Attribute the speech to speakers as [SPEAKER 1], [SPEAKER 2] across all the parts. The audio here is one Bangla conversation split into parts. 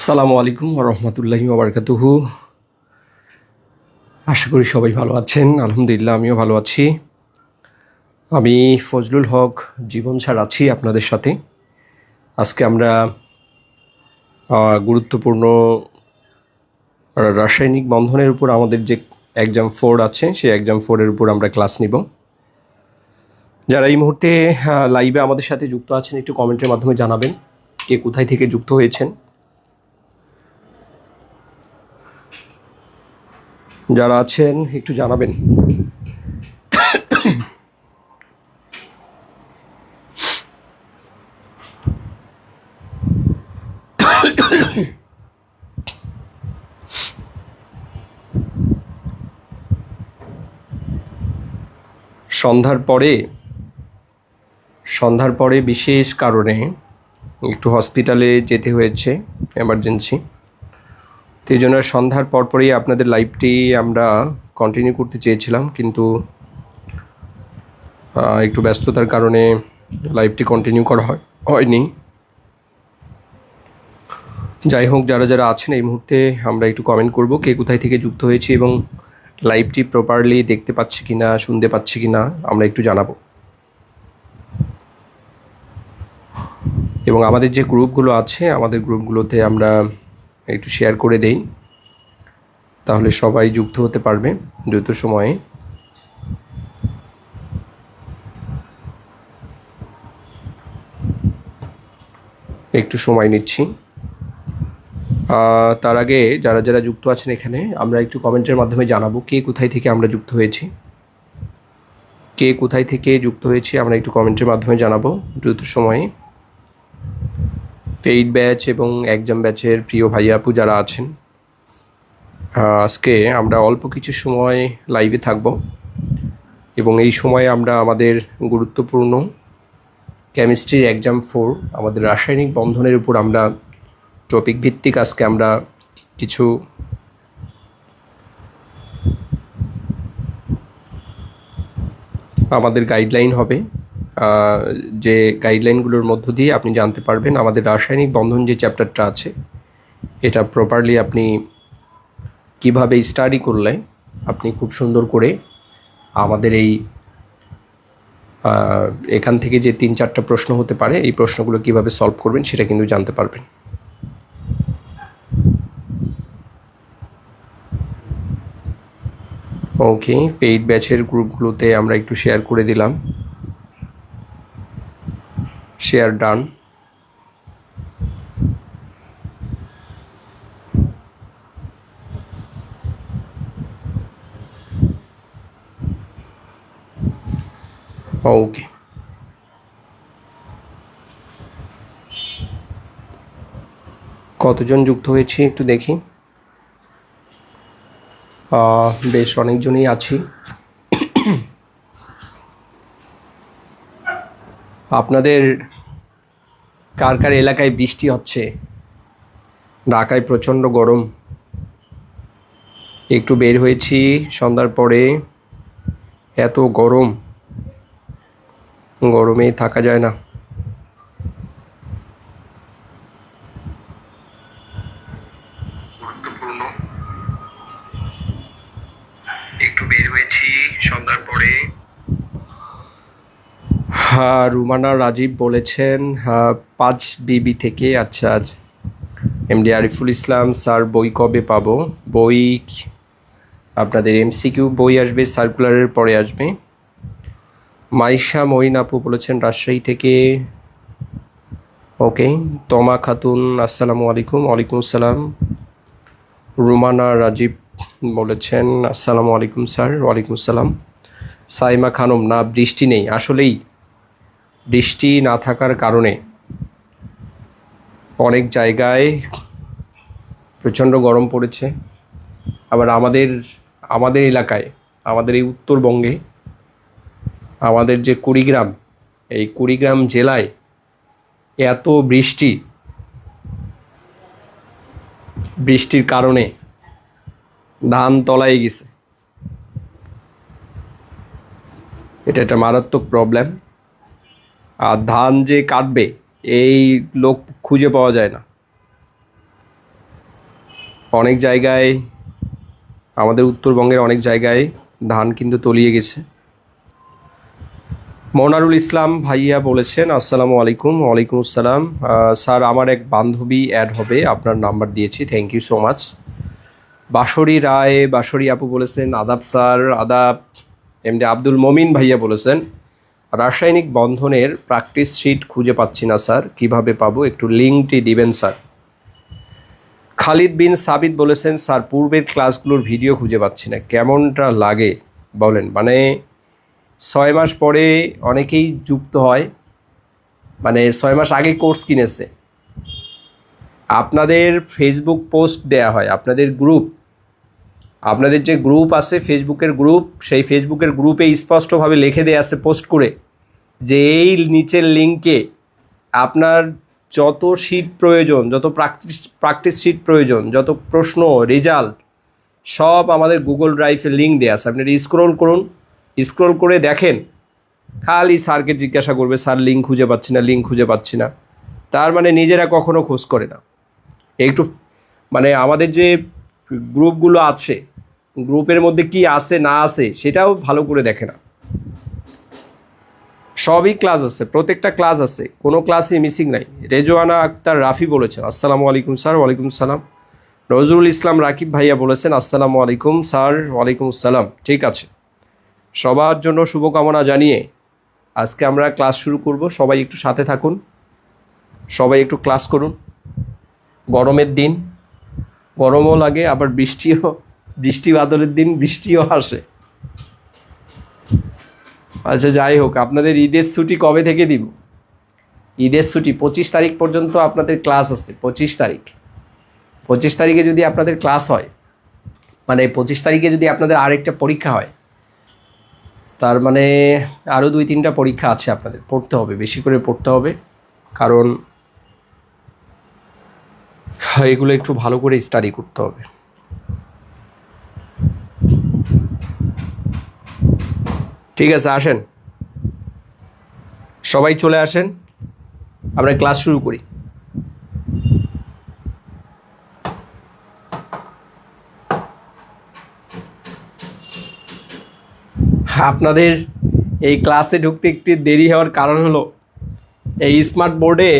[SPEAKER 1] আসসালামু আলাইকুম রহমতুল্লাহি ওবরকাতুহু। আশা করি সবাই ভালো আছেন। আলহামদুলিল্লাহ আমিও ভালো আছি। আমি ফজলুল হক জীবন স্যার আছি আপনাদের সাথে। আজকে আমরা গুরুত্বপূর্ণ রাসায়নিক বন্ধনের উপর আমাদের যে এক্সাম 4 আছে সেই এক্সাম 4-এর উপর আমরা ক্লাস নিব। যারা এই মুহূর্তে লাইভে আমাদের সাথে যুক্ত আছেন একটু কমেন্টের মাধ্যমে জানাবেন কে কোথায় থেকে যুক্ত হয়েছেন। যারা আছেন একটু জানাবেন। সন্ধ্যার পরে বিশেষ কারণে একটু হসপিটালে যেতে হয়েছে, এমার্জেন্সি। তো এই জন্য সন্ধ্যার পরপরই আপনাদের লাইভটি আমরা কন্টিনিউ করতে চেয়েছিলাম, কিন্তু একটু ব্যস্ততার কারণে লাইভটি কন্টিনিউ করা হয়নি। যাই হোক, যারা যারা আছেন এই মুহূর্তে আমরা একটু কমেন্ট করব কে কোথায় থেকে যুক্ত হয়েছে এবং লাইভটি প্রপারলি দেখতে পাচ্ছি কিনা, শুনতে পাচ্ছি কিনা আমরা একটু জানাবো। এবং আমাদের যে গ্রুপগুলো আছে আমাদের গ্রুপগুলোতে আমরা একটু শেয়ার করে দেই, তাহলে সবাই যুক্ত হতে পারবে দ্রুত সময়ে। একটু সময় নিচ্ছি। তার আগে যারা যারা যুক্ত আছেন এখানে আমরা একটু কমেন্টের মাধ্যমে জানাবো কে কোথায় থেকে আমরা যুক্ত হয়েছি। কে কোথায় থেকে যুক্ত হয়েছি আমরা একটু কমেন্টের মাধ্যমে জানাবো দ্রুত সময়ে। পেইড ব্যাচ এবং এক্সাম ব্যাচের প্রিয় ভাইয়া আপু যারা আছেন, আজকে আমরা অল্প কিছু সময় লাইভে থাকব এবং এই সময়ে আমরা আমাদের গুরুত্বপূর্ণ কেমিস্ট্রির এক্সাম 4 আমাদের রাসায়নিক বন্ধনের উপর আমরা টপিক ভিত্তিক আজকে আমরা কিছু আমাদের গাইডলাইন হবে, যে গাইডলাইনগুলোর মধ্য দিয়ে আপনি জানতে পারবেন আমাদের রাসায়নিক বন্ধন যে চ্যাপ্টারটা আছে এটা প্রপারলি আপনি কিভাবে স্টাডি করলে আপনি খুব সুন্দর করে আমাদের এই এখান থেকে যে 3-4টা প্রশ্ন হতে পারে এই প্রশ্নগুলো কিভাবে সলভ করবেন সেটা কিন্তু জানতে পারবেন। ওকে, পেইড ব্যাচের গ্রুপগুলোতে আমরা একটু শেয়ার করে দিলাম। Share done. ওকে, কতজন যুক্ত হয়েছে একটু দেখি। বেশ অনেকজনই আছি। আপনাদের কার কার এলাকায় বৃষ্টি হচ্ছে? ঢাকায় প্রচণ্ড গরম। একটু বের হয়েছি সন্ধ্যার পরে, এত গরম, গরমে থাকা যায় না। একটু বের হয়েছি সন্ধ্যার পরে। রুমানা রাজীব বলেছেন 5 বিবি থেকে। আচ্ছা, আজ এমডি আরিফুল ইসলাম স্যার বই কবে পাবো? বই আপনাদের এমসিকিউ বই আসবে, সার্কুলারের পরে আসবে। মাইশা মঈন আপু বলেছেন রাজশাহী থেকে। ওকে, তমা খাতুন আসসালামু আলাইকুম। ওয়ালাইকুম আসসালাম। রুমানা রাজীব বলেছেন আসসালামু আলাইকুম স্যার। ওয়ালাইকুম আসসালাম। সাইমা খানম, না বৃষ্টি নেই। আসলেই বৃষ্টি না থাকার কারণে অনেক জায়গায় প্রচণ্ড গরম পড়েছে। আবার আমাদের এলাকায়, আমাদের এই উত্তরবঙ্গে আমাদের যে কুড়িগ্রাম, এই কুড়িগ্রাম জেলায় এত বৃষ্টির কারণে ধান তলায় গেছে। এটা একটা মারাত্মক প্রবলেম। আর ধান যে কাটবে এই লোক খুঁজে পাওয়া যায় না। অনেক জায়গায়, আমাদের উত্তরবঙ্গের অনেক জায়গায় ধান কিন্তু তলিয়ে গেছে। মনারুল ইসলাম ভাইয়া বলেছেন আসসালামু আলাইকুম। ওয়ালাইকুম আসসালাম। স্যার আমার এক বান্ধবী অ্যাড হবে, আপনার নাম্বার দিয়েছি, thank you so much. Bansari Roy, Bansari আপু বলেছেন আদাব স্যার। আদাব। এমডি আব্দুল মমিন ভাইয়া বলেছেন রাসায়নিক বন্ধনের প্র্যাকটিস শিট খুঁজে পাচ্ছি না স্যার, কিভাবে পাবো, একটু লিঙ্কটি দিবেন স্যার। খালিদ বিন সাবিত বলেছেন স্যার পূর্বের ক্লাসগুলোর ভিডিও খুঁজে পাচ্ছি না, কেমনটা লাগে বলেন। মানে 6 মাস পরে অনেকেই যুক্ত হয়, মানে 6 মাস আগে কোর্স কিনেছে, আপনাদের ফেসবুক পোস্ট দেয়া হয়, আপনাদের গ্রুপ, আপনাদের যে গ্রুপ আছে ফেসবুকের গ্রুপ, সেই ফেসবুকের গ্রুপে স্পষ্টভাবে লিখে দেয়া আছে পোস্ট করে যে এই নিচের লিঙ্কে আপনার যত শিট প্রয়োজন, যত প্র্যাকটিস শিট প্রয়োজন, যত প্রশ্ন, রেজাল্ট সব আমাদের গুগল ড্রাইভে লিঙ্ক দেওয়া আছে। আপনি স্ক্রোল করুন, স্ক্রোল করে দেখেন, খালি স্যারকে জিজ্ঞাসা করবে স্যার লিঙ্ক খুঁজে পাচ্ছি না, লিঙ্ক খুঁজে পাচ্ছি না। তার মানে নিজেরা কখনো খোঁজ করে না। একটু মানে আমাদের যে গ্রুপগুলো আছে, গ্রুপের মধ্যে কি আছে না আছে সেটাও ভালো করে দেখে না। সবই ক্লাস আছে, প্রত্যেকটা ক্লাস আছে, কোনো ক্লাসই মিসিং নাই। রেজওয়ানা আক্তার রাফি বলেছেন আসসালামু আলাইকুম স্যার। ওয়ালাইকুম সালাম। নজরুল ইসলাম রাকিব ভাইয়া বলেছেন আসসালামু আলাইকুম স্যার। ওয়ালাইকুম আসসালাম। ঠিক আছে, সবার জন্য শুভকামনা জানিয়ে আজকে আমরা ক্লাস শুরু করব। সবাই একটু সাথে থাকুন, সবাই একটু ক্লাস করুন। গরমের দিন, গরমও লাগে, আবার বৃষ্টি বাদলের দিন বৃষ্টিও আসে। আচ্ছা যাই হোক, আপনাদের ঈদের ছুটি কবে থেকে দিব? ঈদের ছুটি 25 তারিখ পর্যন্ত আপনাদের ক্লাস আছে। 25 তারিখে যদি আপনাদের ক্লাস হয়, মানে 25 তারিখে যদি আপনাদের আরেকটা পরীক্ষা হয়, তার মানে আরও 2-3টা পরীক্ষা আছে, আপনাদের পড়তে হবে, বেশি করে পড়তে হবে, কারণ এগুলো একটু ভালো করে স্টাডি করতে হবে। ঠিক আছে, আসেন সবাই চলে আসেন, আমরা ক্লাস শুরু করি। আপনাদের এই ক্লাসে ঢুকতে একটু দেরি হওয়ার কারণ হলো এই স্মার্ট বোর্ডে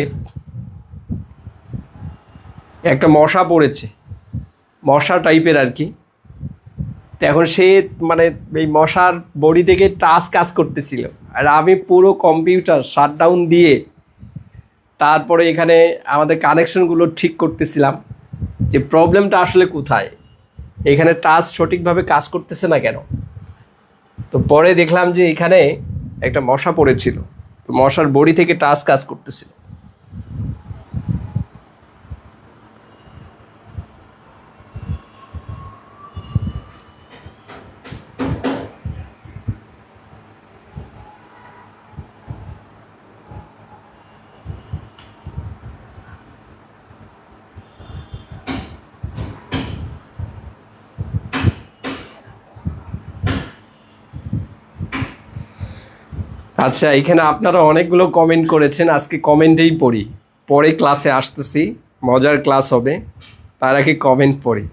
[SPEAKER 1] একটা মশা পড়েছে, মশা টাইপের আর কি। তো এখন সে মানে এই মশার বডি থেকে টাচ কাজ করতেছিল, আর আমি পুরো কম্পিউটার শাটডাউন দিয়ে তারপরে এখানে আমাদের কানেকশনগুলো ঠিক করতেছিলাম যে প্রবলেমটা আসলে কোথায়, এখানে টাচ সঠিকভাবে কাজ করতেছে না কেন। তো পরে দেখলাম যে এখানে একটা মশা পড়েছিল, তো মশার বডি থেকে টাচ কাজ করতেছিল। আচ্ছা, এখানে আপনারা অনেকগুলো কমেন্ট করেছেন, আজকে কমেন্টেই পড়ি, পরে ক্লাসে আসতেছি, মজার ক্লাস হবে, তার আগে কমেন্ট পড়ি।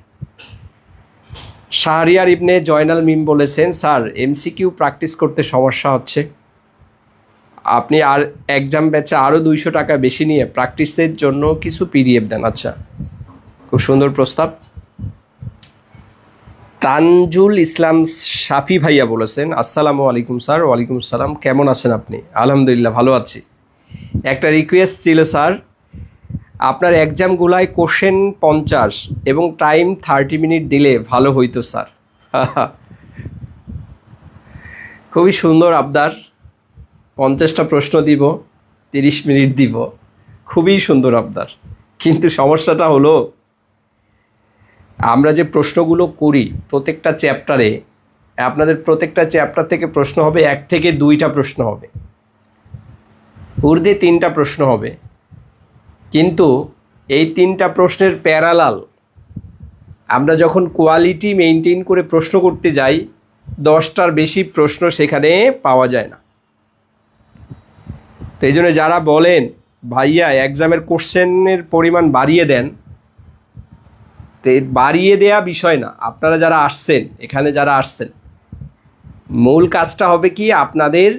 [SPEAKER 1] শাহরিয়ার ইবনে জয়নাল মিম বলেছেন স্যার এমসিকিউ প্র্যাকটিস করতে সমস্যা হচ্ছে, আপনি আর এক্সাম ব্যাচে আরও 200 টাকা বেশি নিয়ে প্র্যাকটিসের জন্য কিছু পিডিএফ দেন। আচ্ছা, খুব সুন্দর প্রস্তাব। তানজুল ইসলাম শাফি ভাইয়া বলেছেন আসসালামু আলাইকুম স্যার। ওয়ালাইকুম আসসালাম। কেমন আছেন আপনি? আলহামদুলিল্লাহ ভালো আছি। একটা রিকোয়েস্ট ছিল স্যার, আপনার এক্সামগুলায় কোশ্চেন 50 এবং টাইম 30 মিনিট দিলে ভালো হইতো স্যার। খুবই সুন্দর আবদার। 50টা প্রশ্ন দিব, 30 মিনিট দিব, খুবই সুন্দর আবদার। কিন্তু সমস্যাটা হলো আমরা যে প্রশ্নগুলো করি প্রত্যেকটা চ্যাপ্টারে, আপনাদের প্রত্যেকটা চ্যাপ্টার থেকে প্রশ্ন হবে 1 থেকে 2টা প্রশ্ন হবে, উর্দে 3টা প্রশ্ন হবে, কিন্তু এই 3টা প্রশ্নের প্যারালাল আমরা যখন কোয়ালিটি মেনটেন করে প্রশ্ন করতে যাই 10টার বেশি প্রশ্ন সেখানে পাওয়া যায় না। তো এই জন্য যারা বলেন ভাইয়া এক্সামের কোশ্চেনের পরিমাণ বাড়িয়ে দেন, বাড়িয়ে দেয়া বিষয় না। আপনারা যারা আসছেন, এখানে যারা আসছেন, মূল কাজটা হবে কি, আপনাদের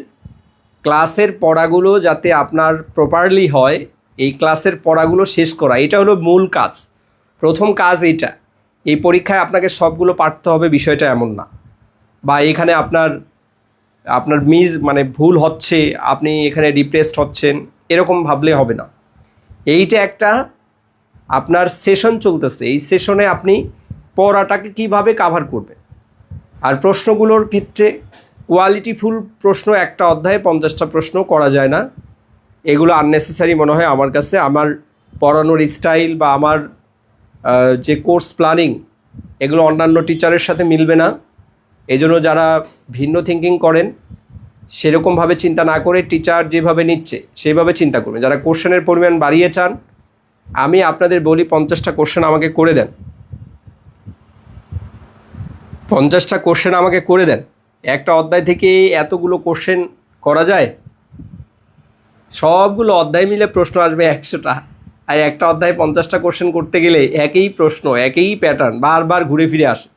[SPEAKER 1] ক্লাসের পড়াগুলো যাতে আপনার প্রপারলি হয়, এই ক্লাসের পড়াগুলো শেষ করা, এটা হলো মূল কাজ। প্রথম কাজ এইটা। এই পরীক্ষায় আপনাকে সবগুলো পারতে হবে বিষয়টা এমন না, বা এখানে আপনার আপনার মানে ভুল হচ্ছে, আপনি এখানে ডিপ্রেসড হচ্ছেন, এরকম ভাবলে হবে না। এইটা একটা আপনার সেশন চলতেছে, এই সেশনে আপনি পড়াটাকে কিভাবে কাভার করবেন। আর প্রশ্নগুলোর ক্ষেত্রে কোয়ালিটিফুল প্রশ্ন একটা অধ্যায়ে 50টা প্রশ্ন করা যায় না, এগুলো আননেসেসারি মনে হয় আমার কাছে। আমার পড়ানোর স্টাইল বা আমার যে কোর্স প্ল্যানিং, এগুলো অন্যান্য টিচারের সাথে মিলবে না। এই জন্য যারা ভিন্ন থিঙ্কিং করেন, সেরকমভাবে চিন্তা না করে টিচার যেভাবে নিচ্ছে সেইভাবে চিন্তা করবেন। যারা কোশ্চেনের পরিমাণ বাড়িয়ে চান, আমি আপনাদের বলি 50টা কোশ্চেন আমাকে করে দেন, 50টা কোশ্চেন আমাকে করে দেন। একটা অধ্যায় থেকে এতগুলো কোশ্চেন করা যায়? সবগুলো অধ্যায় মিলে প্রশ্ন আসবে 100টা, আর একটা অধ্যায়ে 50টা কোশ্চেন করতে গেলে একই প্রশ্ন, একই প্যাটার্ন বারবার ঘুরে ফিরে আসে।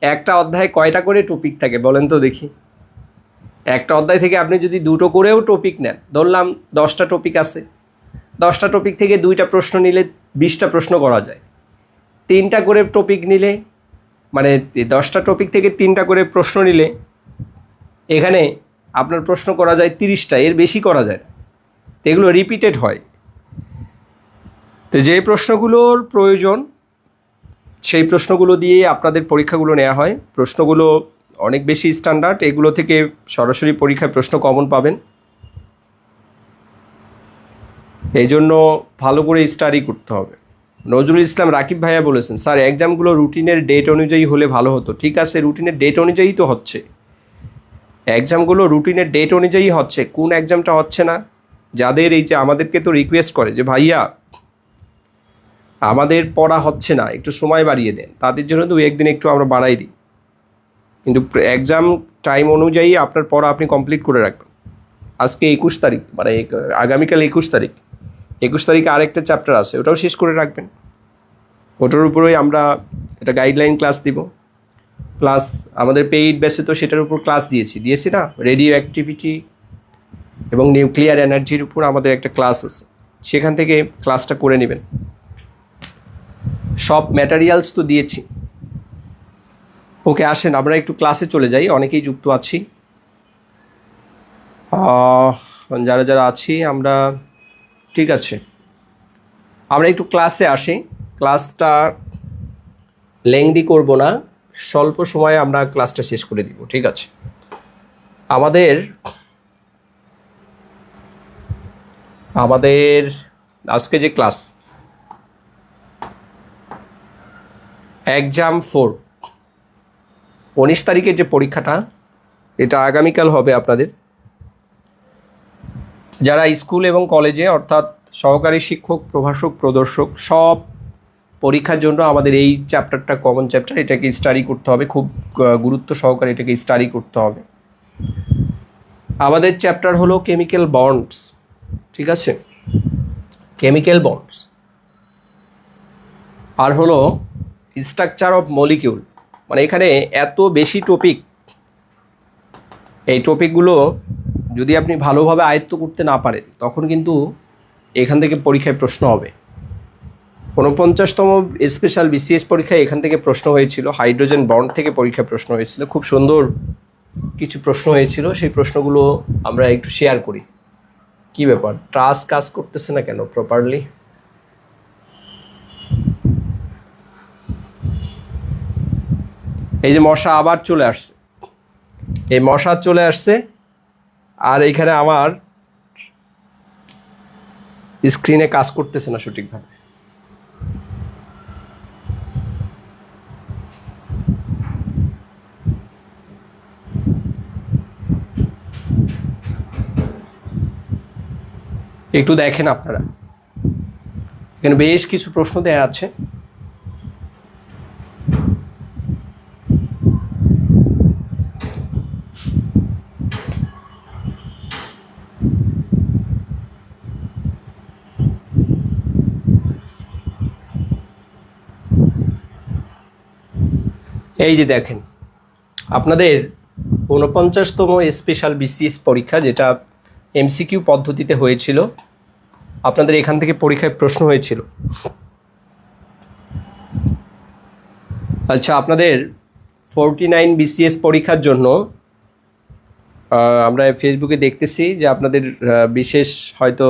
[SPEAKER 1] একটা অধ্যায়ে কয়টা করে টপিক থাকে বলেন তো দেখি? একটা অধ্যায় থেকে আপনি যদি দুটো করেও টপিক নেন, ধরলাম 10টা টপিক আছে, 10টা টপিক থেকে 2টা প্রশ্ন নিলে 20টা প্রশ্ন করা যায়। 3টা করে টপিক নিলে, মানে 10টা টপিক থেকে 3টা করে প্রশ্ন নিলে এখানে আপনার প্রশ্ন করা যায় 30টা, এর বেশি করা যায় না। তো এগুলো রিপিটেড হয়। তো যে প্রশ্নগুলোর প্রয়োজন সেই প্রশ্নগুলো দিয়ে আপনাদের পরীক্ষাগুলো নেওয়া হয়। প্রশ্নগুলো অনেক বেশি স্ট্যান্ডার্ড, এগুলো থেকে সরাসরি পরীক্ষায় প্রশ্ন কমন পাবেন। এই জন্য ভালো করে স্টাডি করতে হবে। নজরুল ইসলাম রাকিব ভাইয়া বলেছেন, স্যার এক্সামগুলো রুটিনের ডেট অনুযায়ী হলে ভালো হতো। ঠিক আছে, রুটিনের ডেট অনুযায়ী তো হচ্ছে, এক্সামগুলো রুটিনের ডেট অনুযায়ী হচ্ছে। কোন এক্সামটা হচ্ছে না? যাদের এই যে আমাদেরকে তো রিকোয়েস্ট করে যে ভাইয়া আমাদের পড়া হচ্ছে না, একটু সময় বাড়িয়ে দেন, তাদের জন্য তো একদিন একটু আমরা বাড়াই দিই, কিন্তু এক্সাম টাইম অনুযায়ী আপনার পড়া আপনি কমপ্লিট করে রাখবেন। আজকে 21 তারিখ, মানে আগামীকাল 21 তারিখ, 21 তারিখে আরেকটা চ্যাপ্টার আছে, ওটাও শেষ করে রাখবেন। ওটার উপরেই আমরা একটা গাইডলাইন ক্লাস দিব, প্লাস আমাদের পেইড বেসে তো সেটার উপর ক্লাস দিয়েছি না, রেডিও অ্যাক্টিভিটি এবং নিউক্লিয়ার এনার্জির উপর আমাদের একটা ক্লাস আছে, সেখান থেকে ক্লাসটা করে নেবেন। সব ম্যাটেরিয়ালস তো দিয়েছি। ওকে, আসেন আমরা একটু ক্লাসে চলে যাই, অনেকেই যুক্ত আছি। যারা যারা আছি আমরা, ঠিক আছে, আমরা একটু ক্লাসে আসি। ক্লাসটা লেংদি করব না, স্বল্প সময়ে আমরা ক্লাসটা শেষ করে দিব, ঠিক আছে? আমাদের আজকে যে ক্লাস, এক্সাম 4 19 তারিখের যে পরীক্ষাটা, এটা আগামীকাল হবে আপনাদের। যারা স্কুল এবং কলেজে, অর্থাৎ সহকারী শিক্ষক, প্রভাষক, প্রদর্শক, সব পরীক্ষার জন্য আমাদের এই চ্যাপ্টারটা কমন চ্যাপ্টার, এটাকে স্টাডি করতে হবে, খুব গুরুত্ব সহকারে এটাকে স্টাডি করতে হবে। আমাদের চ্যাপ্টার হলো কেমিক্যাল বন্ডস, ঠিক আছে? কেমিক্যাল বন্ডস, আর হলো স্ট্রাকচার অফ মলিকিউল। মানে এখানে এত বেশি টপিক, এই টপিকগুলো যদি আপনি ভালোভাবে আয়ত্ত করতে না পারেন, তখন কিন্তু এখান থেকে পরীক্ষায় প্রশ্ন হবে। 49তম স্পেশাল বিসিএস পরীক্ষায় এখান থেকে প্রশ্ন হয়েছিল, হাইড্রোজেন বন্ড থেকে পরীক্ষায় প্রশ্ন হয়েছিল, খুব সুন্দর কিছু প্রশ্ন হয়েছিল। সেই প্রশ্নগুলো আমরা একটু শেয়ার করি। কি ব্যাপার, ট্রাস কাজ করতেছে না কেন প্রপারলি? এই যে মশা আবার চলে আসছে, এই মশা চলে আসছে, আর এইখানে আমার স্ক্রিনে কাজ করতেছে না সঠিকভাবে। একটু দেখেন আপনারা, এখানে বেশ কিছু প্রশ্ন দেয়া আছে। এই যে দেখেন আপনাদের ৪৯তম স্পেশাল বিসিএস পরীক্ষা, যেটা এমসিকিউ পদ্ধতিতে হয়েছিল, আপনাদের এখান থেকে পরীক্ষায় প্রশ্ন হয়েছিল। আচ্ছা, আপনাদের 49 বিসিএস পরীক্ষার জন্য আমরা ফেসবুকে দেখতেছি যে আপনাদের বিশেষ হয়তো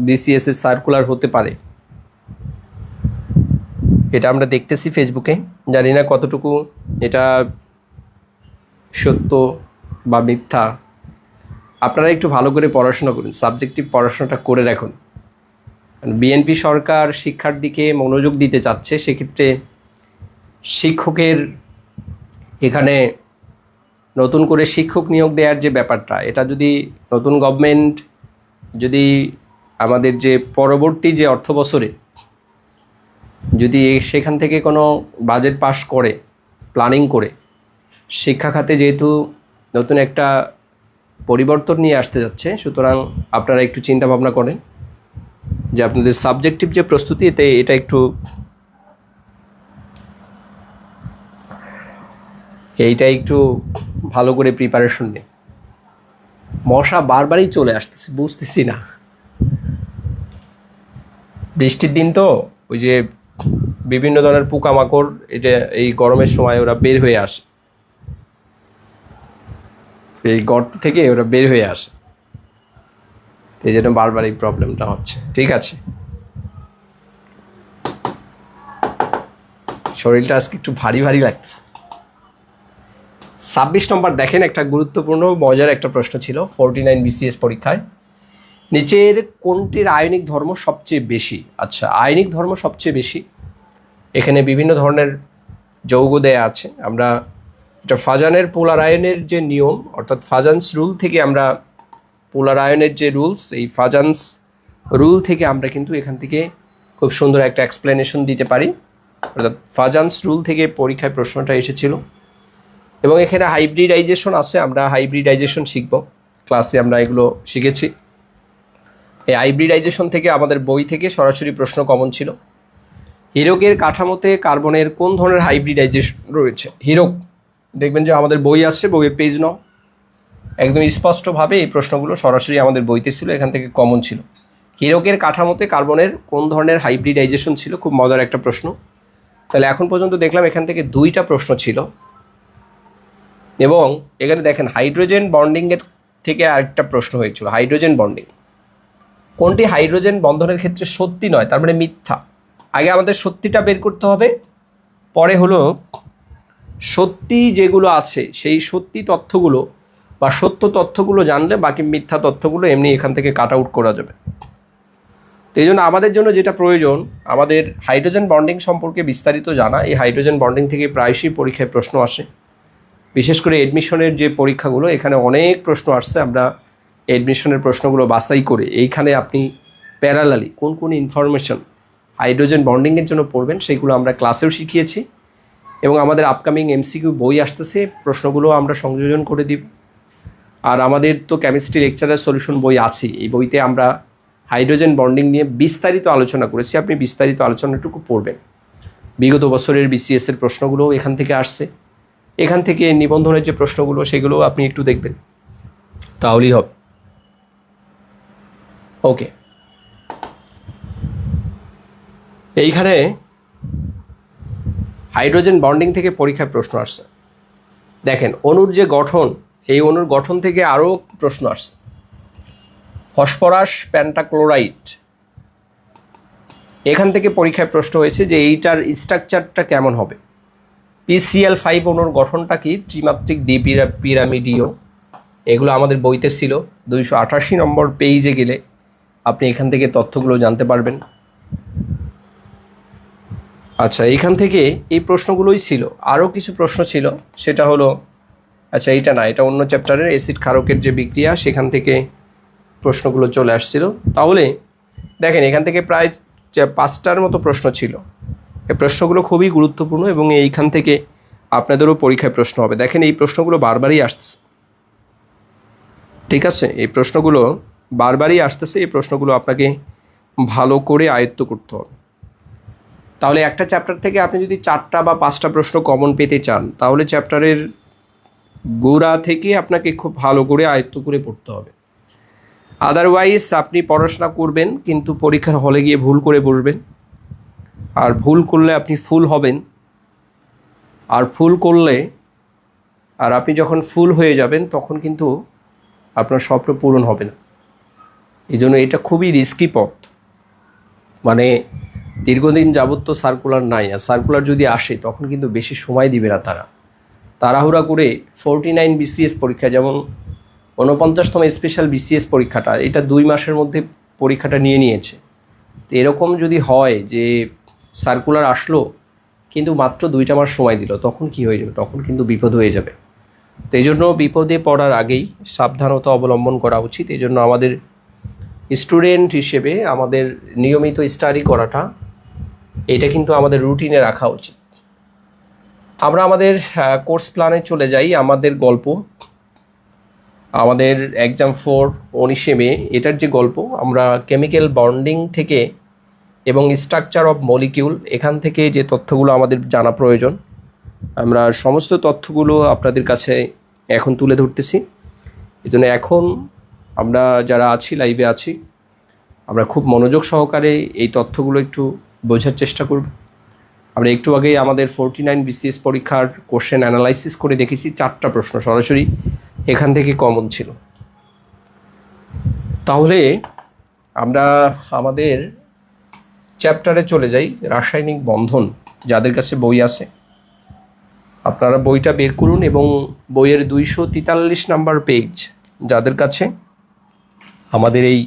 [SPEAKER 1] বিসিএস এর সার্কুলার হতে পারে, এটা আমরা দেখতেছি ফেসবুকে। জানি না কতটুকু এটা সত্য বা মিথ্যা। আপনারা একটু ভালো করে পড়াশোনা করুন, সাবজেক্টিভ পড়াশোনাটা করে রাখুন। বিএনপি সরকার শিক্ষার দিকে মনোযোগ দিতে চাচ্ছে, সেক্ষেত্রে শিক্ষকের এখানে নতুন করে শিক্ষক নিয়োগ দেওয়ার যে ব্যাপারটা, এটা যদি নতুন গভর্নমেন্ট যদি আমাদের যে পরবর্তী যে অর্থ বছরে যদি সেখান থেকে কোনো বাজেট পাস করে, প্ল্যানিং করে, শিক্ষা খাতে যেহেতু নতুন একটা পরিবর্তন নিয়ে আসতে যাচ্ছে, সুতরাং আপনারা একটু চিন্তা ভাবনা করেন যে আপনাদের সাবজেক্টিভ যে প্রস্তুতি এটা একটু ভালো করে প্রিপারেশন নিন। মশা বারবারই চলে আসতেছে, বুঝতেছি না। বৃষ্টির দিন তো ওই যে বিভিন্ন ধরনের পোকামাকড় এটা এই গরমের সময় ওরা বের হয়ে আসে, এই গর্ত থেকে ওরা বের হয়ে আসে, এই জন্য বারবার এই প্রবলেমটা হচ্ছে। ঠিক আছে, শরীরটা আজকে একটু ভারী ভারী লাগতেছে। 26 নম্বর দেখেন, একটা গুরুত্বপূর্ণ মজার একটা প্রশ্ন ছিল 49 বিসিএস পরীক্ষায়। নিচের কোনটির আয়নিক ধর্ম সবচেয়ে বেশি? আচ্ছা, আয়নিক ধর্ম সবচেয়ে বেশি, এখানে বিভিন্ন ধরনের যৌগ দেয়া আছে। আমরা এটা ফাজানের পোলার আয়নের যে নিয়ম, অর্থাৎ ফাজান্স রুল থেকে আমরা পোলার আয়নের যে রুলস, এই ফাজান্স রুল থেকে আমরা কিন্তু এখান থেকে খুব সুন্দর একটা এক্সপ্লেনেশন দিতে পারি। অর্থাৎ ফাজান্স রুল থেকে পরীক্ষায় প্রশ্নটা এসেছিল। এবং এখানে হাইব্রিডাইজেশন আছে, আমরা হাইব্রিডাইজেশন শিখব, ক্লাসে আমরা এগুলো শিখেছি। এই হাইব্রিডাইজেশন থেকে আমাদের বই থেকে সরাসরি প্রশ্ন কমন ছিল। হীরকের কাঠামোতে কার্বনের কোন ধরনের হাইব্রিডাইজেশন রয়েছে? হীরক দেখবেন যে আমাদের বই আসছে, বইয়ের পেজ নাও, একদম স্পষ্টভাবে এই প্রশ্নগুলো সরাসরি আমাদের বইতে ছিল, এখান থেকে কমন ছিল। হীরকের কাঠামোতে কার্বনের কোন ধরনের হাইব্রিডাইজেশন ছিল? খুব মজার একটা প্রশ্ন। তাহলে এখন পর্যন্ত দেখলাম এখান থেকে 2টা প্রশ্ন ছিল। এবং এখানে দেখেন হাইড্রোজেন বন্ডিংয়ের থেকে আরেকটা প্রশ্ন হয়েছিল, হাইড্রোজেন বন্ডিং কোনটি হাইড্রোজেন বন্ধনের ক্ষেত্রে সত্যি নয়, তার মানে মিথ্যা। আগে আমাদের সত্যিটা বের করতে হবে, পরে হলো সত্যি যেগুলো আছে সেই সত্যি তথ্যগুলো বা সত্য তথ্যগুলো জানলে বাকি মিথ্যা তথ্যগুলো এমনি এখান থেকে কাট আউট করা যাবে। তো এই জন্য আমাদের জন্য যেটা প্রয়োজন, আমাদের হাইড্রোজেন বন্ডিং সম্পর্কে বিস্তারিত জানা। এই হাইড্রোজেন বন্ডিং থেকে প্রায়শই পরীক্ষায় প্রশ্ন আসে, বিশেষ করে এডমিশনের যে পরীক্ষাগুলো, এখানে অনেক প্রশ্ন আসছে। আমরা এডমিশনের প্রশ্নগুলো বাছাই করে এইখানে আপনি প্যারালালি কোন কোন ইনফরমেশন হাইড্রোজেন বন্ডিংয়ের জন্য পড়বেন সেগুলো আমরা ক্লাসেও শিখিয়েছি। এবং আমাদের আপকামিং এমসিকিউ বই আসতেছে, প্রশ্নগুলো আমরা সংযোজন করে দিব। আর আমাদের তো কেমিস্ট্রি লেকচারার সলিউশন বই আছে, এই বইতে আমরা হাইড্রোজেন বন্ডিং নিয়ে বিস্তারিত আলোচনা করেছি, আপনি বিস্তারিত আলোচনাটুকু পড়বেন। বিগত বছরের বিসিএসের প্রশ্নগুলো এখান থেকে আসছে, এখান থেকে নিবন্ধনের যে প্রশ্নগুলো সেগুলো আপনি একটু দেখবেন, তাহলেই হবে। ওকে, এইখানে হাইড্রোজেন বন্ডিং থেকে পরীক্ষায় প্রশ্ন আসছে। দেখেন অণুর যে গঠন, এই অণুর গঠন থেকে আরও প্রশ্ন আসছে। ফসফরাস পেন্টাক্লোরাইড, এখান থেকে পরীক্ষায় প্রশ্ন হয়েছে যে এইটার স্ট্রাকচারটা কেমন হবে। PCl5 অণুর গঠনটা কি? ত্রিমাত্রিক পিরামিডীয়। এগুলো আমাদের বইতে ছিল, 288 নম্বর পেজে গেলে আপনি এখান থেকে তথ্যগুলো জানতে পারবেন। আচ্ছা, এইখান থেকে এই প্রশ্নগুলোই ছিল। আরও কিছু প্রশ্ন ছিল, সেটা হলো, আচ্ছা এইটা না, এটা অন্য চ্যাপ্টারের অ্যাসিড ক্ষারকের যে বিক্রিয়া, সেখান থেকে প্রশ্নগুলো চলে আসছিল। তাহলে দেখেন এখান থেকে প্রায় 5টার মতো প্রশ্ন ছিল। এই প্রশ্নগুলো খুবই গুরুত্বপূর্ণ এবং এইখান থেকে আপনাদেরও পরীক্ষায় প্রশ্ন হবে। দেখেন এই প্রশ্নগুলো বারবারই আসতেছে, ঠিক আছে? এই প্রশ্নগুলো বারবারই আসতেছে, এই প্রশ্নগুলো আপনাকে ভালো করে আয়ত্ত করতে হবে। তাহলে একটা চ্যাপ্টার থেকে আপনি যদি 4টা বা 5টা প্রশ্ন কমন পেতে চান, তাহলে চ্যাপ্টারের গোড়া থেকে আপনাকে খুব ভালো করে আয়ত্ত করে পড়তে হবে। আদারওয়াইজ আপনি পড়াশোনা করবেন কিন্তু পরীক্ষার হলে গিয়ে ভুল করে বসবেন, আর ভুল করলে আপনি ফুল হবেন, আর ফুল করলে আর আপনি যখন ফুল হয়ে যাবেন তখন কিন্তু আপনার স্বপ্ন পূরণ হবে না। এই জন্য এটা খুবই রিস্কি পথ। মানে দীর্ঘদিন যাবত তো সার্কুলার নাই, আর সার্কুলার যদি আসে তখন কিন্তু বেশি সময় দিবে না তারা। তাড়াহুড়া করে 49 বিসিএস পরীক্ষা, যেমন 49তম স্পেশাল বিসিএস পরীক্ষাটা, এটা 2 মাসের মধ্যে পরীক্ষাটা নিয়েছে। তো এরকম যদি হয় যে সার্কুলার আসলো কিন্তু মাত্র 2টা মাস সময় দিল, তখন কি হয়ে যাবে? তখন কিন্তু বিপদ হয়ে যাবে। তো এই জন্য বিপদে পড়ার আগেই সাবধানতা অবলম্বন করা উচিত। এই জন্য আমাদের স্টুডেন্ট হিসেবে আমাদের নিয়মিত স্টাডি করাটা, এটা কিন্তু আমাদের রুটিনে রাখা উচিত। আমরা আমাদের কোর্স প্ল্যানে চলে যাই। আমাদের গল্প, আমাদের এক্সাম 4 19 মে, এটার যে গল্প, আমরা কেমিক্যাল বন্ডিং থেকে এবং স্ট্রাকচার অফ মলিকিউল, এখান থেকে যে তথ্যগুলো আমাদের জানা প্রয়োজন, আমরা সমস্ত তথ্যগুলো আপনাদের কাছে এখন তুলে ধরতেছি। এই জন্য এখন আমরা যারা আছি, লাইভে আছি, আমরা খুব মনোযোগ সহকারে এই তথ্যগুলো একটু বোঝার চেষ্টা করব। আমরা একটু আগেই আমাদের 49 বিসিএস পরীক্ষার কোশ্চেন অ্যানালাইসিস করে দেখেছি, 4টা প্রশ্ন সরাসরি এখান থেকে কমন ছিল। তাহলে আমরা আমাদের চ্যাপ্টারে চলে যাই। রাসায়নিক বন্ধন। যাদের কাছে বই আছে আপনারা বইটা বের করুন, এবং বইয়ের 243 নাম্বার পেজ যাদের কাছে আমাদের এই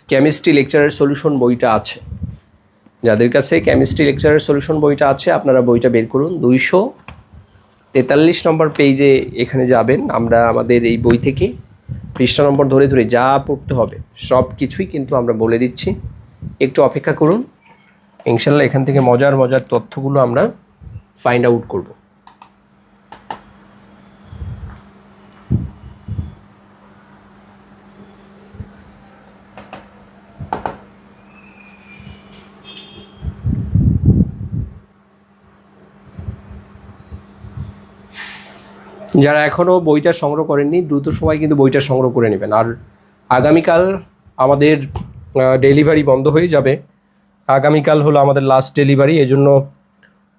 [SPEAKER 1] কেমিস্ট্রি লেকচারের সলিউশন বইটা আছে, যাদের কাছে কেমিস্ট্রি লেকচারের সলিউশন বইটা আছে, আপনারা বইটা বের করুন। 243 নম্বর পেজে এখানে যাবেন। আমরা আমাদের এই বই থেকে পৃষ্ঠা নম্বর ধরে ধরে যা পড়তে হবে সব কিছুই কিন্তু আমরা বলে দিচ্ছি। একটু অপেক্ষা করুন, ইনশাল্লাহ এখান থেকে মজার মজার তথ্যগুলো আমরা ফাইন্ড আউট করব। যারা এখনও বইটা সংগ্রহ করেননি, দ্রুত সময় কিন্তু বইটা সংগ্রহ করে নেবেন। আর আগামীকাল আমাদের ডেলিভারি বন্ধ হয়ে যাবে। আগামীকাল হলো আমাদের লাস্ট ডেলিভারি। এজন্য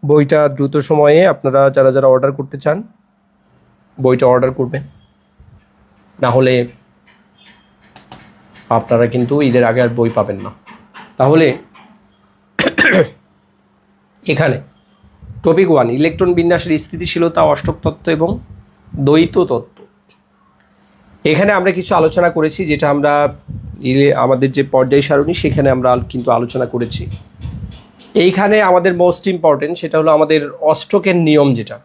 [SPEAKER 1] বইটা দ্রুত সময়ে আপনারা যারা যারা অর্ডার করতে চান বইটা অর্ডার করবেন, না হলে আপনারা কিন্তু ঈদের আগে আর বই পাবেন না। তাহলে এখানে টপিক 1, ইলেকট্রন বিন্যাসের স্থিতিশীলতা, অষ্টক তত্ত্ব এবং দ্বৈত তত্ত্ব। এখানে আমরা কিছু আলোচনা করেছি, যেটা আমরা আমাদের যে পর্যায় সারণী সেখানে আমরা কিন্তু আলোচনা করেছি। এইখানে আমাদের মোস্ট ইম্পর্টেন্ট সেটা হলো আমাদের অষ্টকের নিয়ম, যেটা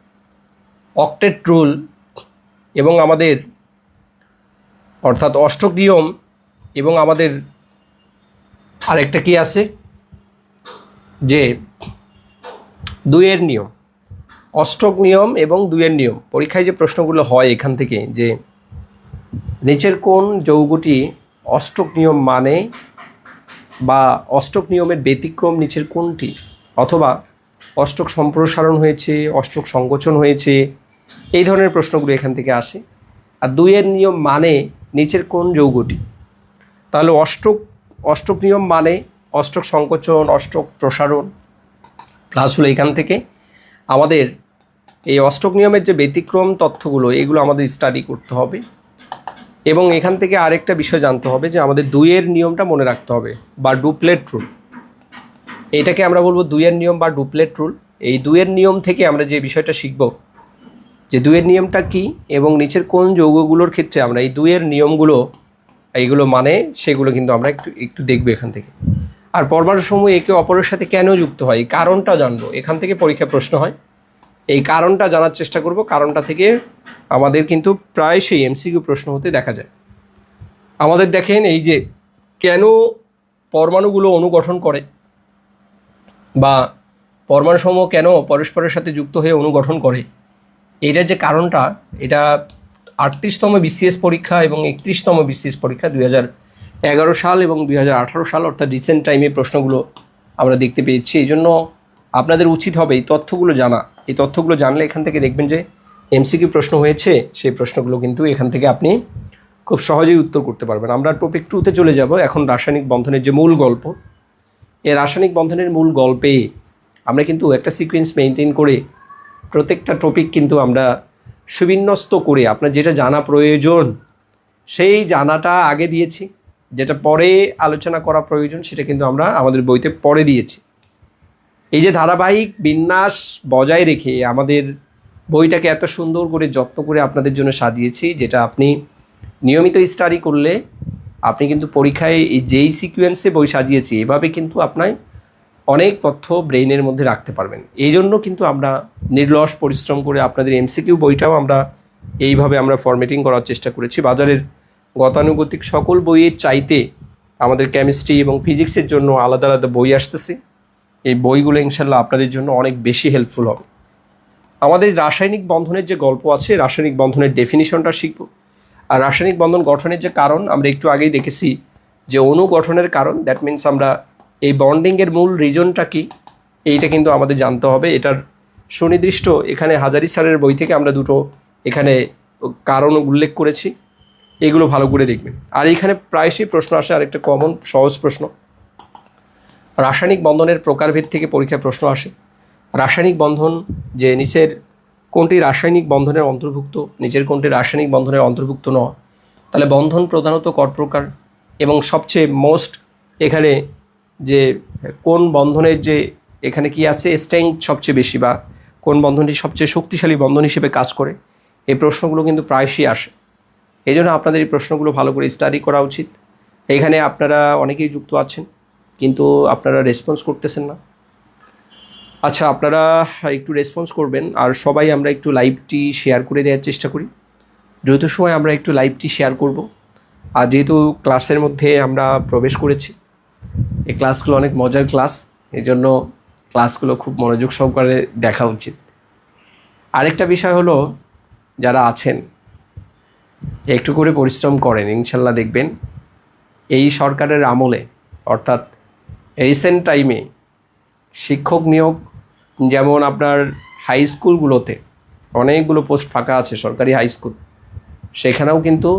[SPEAKER 1] অক্টেট রুল, এবং আমাদের অর্থাৎ অষ্টক নিয়ম, এবং আমাদের আরেকটা কি আছে যে 2-এর নিয়ম। অষ্টক নিয়ম এবং 2-এর নিয়ম। পরীক্ষায় যে প্রশ্নগুলো হয় এখান থেকে, যে নিচের কোন যৌগটি অষ্টক নিয়ম মানে, বা অষ্টক নিয়মের ব্যতিক্রম নিচের কোনটি, অথবা অষ্টক সম্প্রসারণ হয়েছে, অষ্টক সংকোচন হয়েছে, এই ধরনের প্রশ্নগুলো এখান থেকে আসে। আর 2-এর নিয়ম মানে নিচের কোন যৌগটি। তাহলে অষ্টক নিয়ম মানে অষ্টক সংকোচন, অষ্টক প্রসারণ, প্লাস হলো এখান থেকে আমাদের এই অষ্টক নিয়মের যে ব্যতিক্রম তথ্যগুলো, এগুলো আমাদের স্টাডি করতে হবে। এবং এখান থেকে আরেকটা বিষয় জানতে হবে যে আমাদের 2-এর নিয়মটা মনে রাখতে হবে, বা ডুপ্লেট রুল। এইটাকে আমরা বলবো 2-এর নিয়ম বা ডুপ্লেট রুল। এই 2-এর নিয়ম থেকে আমরা যে বিষয়টা শিখব, যে 2-এর নিয়মটা কি, এবং নিচের কোন যৌগগুলোর ক্ষেত্রে আমরা এই 2-এর নিয়মগুলো এইগুলো মানে, সেগুলো কিন্তু আমরা একটু দেখবো এখান থেকে। আর পরমাণুসমূহ একে অপরের সাথে কেন যুক্ত হয়, এই কারণটা জানবো। এখান থেকে পরীক্ষা প্রশ্ন হয়, এই কারণটা জানার চেষ্টা করব। কারণটা থেকে আমাদের কিন্তু প্রায় সেই এমসিকিউ প্রশ্ন হতে দেখা যায়। আমাদের দেখেন এই যে কেন পরমাণুগুলো অণু গঠন করে, বা পরমাণুসমূহ কেন পরস্পরের সাথে যুক্ত হয়ে অণু গঠন করে, এইটার যে কারণটা, এটা 38তম বিসিএস পরীক্ষা এবং 31তম বিসিএস পরীক্ষা 2011 সাল এবং 2018 সাল, অর্থাৎ রিসেন্ট টাইমে প্রশ্নগুলো আমরা দেখতে পেয়েছি। এই জন্য আপনাদের উচিত হবে এই তথ্যগুলো জানা। এই তথ্যগুলো জানলে এখান থেকে দেখবেন যে এমসিকিউ প্রশ্ন হয়েছে, সেই প্রশ্নগুলো কিন্তু এখান থেকে আপনি খুব সহজেই উত্তর করতে পারবেন। আমরা টপিক 2-তে চলে যাব। এখন রাসায়নিক বন্ধনের যে মূল গল্প, এই রাসায়নিক বন্ধনের মূল গল্পে আমরা কিন্তু একটা সিকোয়েন্স মেনটেন করে প্রত্যেকটা টপিক কিন্তু আমরা সুবিন্যস্ত করে আপনার যেটা জানা প্রয়োজন সেই জানাটা আগে দিয়েছি, যেটা পরে আলোচনা করা প্রয়োজন সেটা কিন্তু আমরা আমাদের বইতে পরে দিয়েছি। এই যে ধারাবাহিক বিন্যাস বজায় রেখে আমাদের বইটাকে এত সুন্দর করে যত্ন করে আপনাদের জন্য সাজিয়েছি, যেটা আপনি নিয়মিত স্টাডি করলে আপনি কিন্তু পরীক্ষায় এই যেই সিকোয়েন্সে বই সাজিয়েছি এভাবে কিন্তু আপনার অনেক তথ্য ব্রেইনের মধ্যে রাখতে পারবেন। এই জন্য কিন্তু আমরা নির্লস পরিশ্রম করে আপনাদের এমসিকিউ বইটাও আমরা এইভাবে আমরা ফরম্যাটিং করার চেষ্টা করেছি। বাজারের গতানুগতিক সকল বইয়ের চাইতে আমাদের কেমিস্ট্রি এবং ফিজিক্সের জন্য আলাদা আলাদা বই আসতেছে। এই বইগুলো ইনশাল্লাহ আপনাদের জন্য অনেক বেশি হেল্পফুল হবে। আমাদের রাসায়নিক বন্ধনের যে গল্প আছে, রাসায়নিক বন্ধনের ডেফিনিশনটা শিখব। আর রাসায়নিক বন্ধন গঠনের যে কারণ আমরা একটু আগেই দেখেছি যে অণু গঠনের কারণ, দ্যাট মিনস আমরা এই বন্ডিংয়ের মূল রিজনটা কি এইটা কিন্তু আমাদের জানতে হবে। এটার সুনির্দিষ্ট এখানে হাজারি স্যারের বই থেকে আমরা দুটো এখানে কারণ উল্লেখ করেছি, এগুলো ভালো করে দেখবেন। আর এখানে প্রায়শই প্রশ্ন আসে, আরেকটা কমন সহজ প্রশ্ন, রাসায়নিক বন্ধনের প্রকারভেদ থেকে পরীক্ষায় প্রশ্ন আসে। রাসায়নিক বন্ধন যে নিচের কোনটি রাসায়নিক বন্ধনের অন্তর্ভুক্ত, নিচের কোনটি রাসায়নিক বন্ধনের অন্তর্ভুক্ত নয়, তাহলে বন্ধন প্রধানত কত প্রকার এবং সবচেয়ে মোস্ট এখানে যে কোন বন্ধনের যে এখানে কি আছে স্ট্রেংথ সবচেয়ে বেশি বা কোন বন্ধনটি সবচেয়ে শক্তিশালী বন্ধন হিসেবে কাজ করে, এই প্রশ্নগুলো কিন্তু প্রায়শই আসে। এই জন্য আপনাদের এই প্রশ্নগুলো ভালো করে স্টাডি করা উচিত। এখানে আপনারা অনেকেই যুক্ত আছেন কিন্তু আপনারা রেসপন্স করতেছেন না। আচ্ছা, আপনারা একটু রেসপন্স করবেন আর সবাই আমরা একটু লাইভটি শেয়ার করে দেওয়ার চেষ্টা করি। দ্রুত সময় আমরা একটু লাইভটি শেয়ার করব। আর যেহেতু ক্লাসের মধ্যে আমরা প্রবেশ করেছি, এই ক্লাসগুলো অনেক মজার ক্লাস, এই জন্য ক্লাসগুলো খুব মনোযোগ সহকারে দেখা উচিত। আরেকটা বিষয় হলো, যারা আছেন একটু করে পরিশ্রম করেন, ইনশাল্লাহ দেখবেন এই সরকারের আমলে অর্থাৎ রিসেন্ট টাইমে শিক্ষক নিয়োগ, যেমন আপনার হাই স্কুলগুলোতে অনেকগুলো পোস্ট ফাঁকা আছে, সরকারি হাই স্কুল, সেখানেও কিন্তু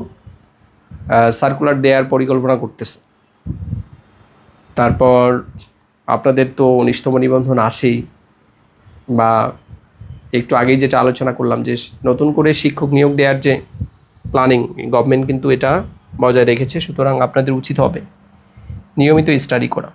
[SPEAKER 1] সার্কুলার দেওয়ার পরিকল্পনা করতেছে। তারপর আপনাদের তো 19তম নিবন্ধন আছেই, বা একটু আগেই যেটা আলোচনা করলাম যে নতুন করে শিক্ষক নিয়োগ দেওয়ার যে প্ল্যানিং, গভর্নমেন্ট কিন্তু এটা বজায় রেখেছে। সুতরাং আপনাদের উচিত হবে নিয়মিত স্টাডি করা।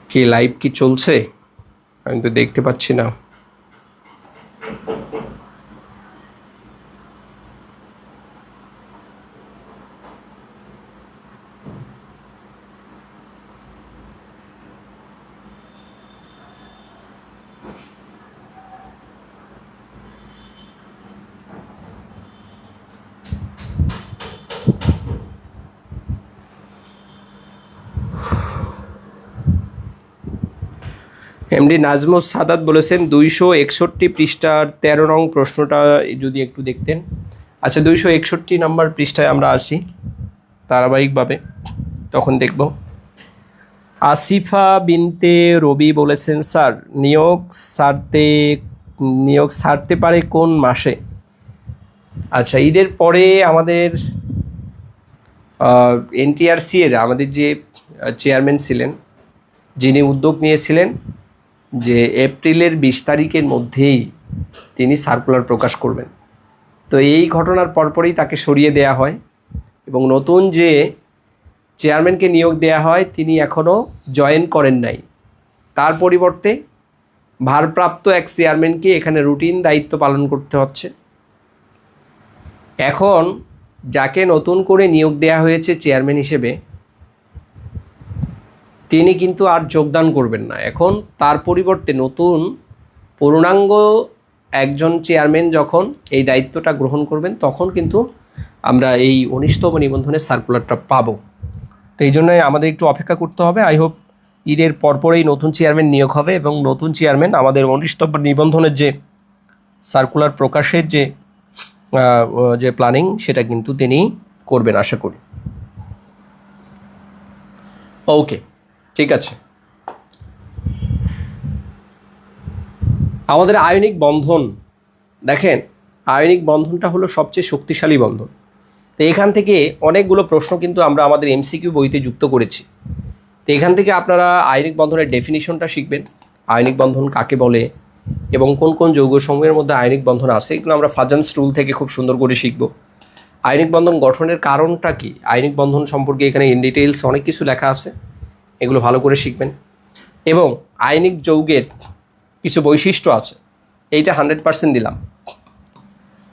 [SPEAKER 1] কি লাইভ কি চলছে? আমি তো দেখতে পাচ্ছি না। এমডি নাজমুস সাদাত বলেছেন 261 পৃষ্ঠার 13 নং প্রশ্নটা যদি একটু দেখতেন। আচ্ছা, 261 নম্বর পৃষ্ঠায় আমরা আসি ধারাবাহিকভাবে, তখন দেখব। আসিফা বিনতে রবি বলেছেন, স্যার নিয়োগ ছাড়তে পারে কোন মাসে? আচ্ছা, ঈদের পরে আমাদের এনটিআরসি এর আমাদের যে চেয়ারম্যান ছিলেন, যিনি উদ্যোগ নিয়েছিলেন যে এপ্রিলের 20 তারিখের মধ্যেই তিনি সার্কুলার প্রকাশ করবেন। তো এই ঘটনার পরপরই তাকে সরিয়ে দেয়া হয় এবং নতুন যে চেয়ারম্যানকে নিয়োগ দেয়া হয় তিনি এখনও জয়েন করেন নাই। তার পরিবর্তে ভারপ্রাপ্ত এক চেয়ারম্যানকে এখানে রুটিন দায়িত্ব পালন করতে হচ্ছে। এখন যাকে নতুন করে নিয়োগ দেয়া হয়েছে চেয়ারম্যান হিসেবে, তিনি কিন্তু আর যোগদান করবেন না। এখন তার পরিবর্তে নতুন পূর্ণাঙ্গ একজন চেয়ারম্যান যখন এই দায়িত্বটা গ্রহণ করবেন তখন কিন্তু আমরা এই 19তম নিবন্ধনের সার্কুলারটা পাবো। তো এই জন্যই আমাদের একটু অপেক্ষা করতে হবে। আই হোপ ঈদের পরপরেই নতুন চেয়ারম্যান নিয়োগ হবে এবং নতুন চেয়ারম্যান আমাদের 19তম নিবন্ধনের যে সার্কুলার প্রকাশের যে প্ল্যানিং সেটা কিন্তু তিনি করবেন আশা করি। ওকে, ঠিক আছে। আমাদের আয়নিক বন্ধন, দেখেন আয়নিক বন্ধনটা হলো সবচেয়ে শক্তিশালী বন্ধন। তো এখান থেকে অনেকগুলো প্রশ্ন কিন্তু আমরা আমাদের এমসিকিউ বইতে যুক্ত করেছি। তো এখান থেকে আপনারা আয়নিক বন্ধনের ডেফিনিশনটা শিখবেন, আয়নিক বন্ধন কাকে বলে এবং কোন কোন যৌগসমূহের মধ্যে আয়নিক বন্ধন আছে, এগুলো আমরা ফাজান্স রুল থেকে খুব সুন্দর করে শিখব। আয়নিক বন্ধন গঠনের কারণটা কি, আয়নিক বন্ধন সম্পর্কে এখানে ইন ডিটেইলস অনেক কিছু লেখা আছে, এগুলো ভালো করে শিখবেন। এবং আয়নিক যৌগের কিছু বৈশিষ্ট্য আছে, এইটা 100% দিলাম,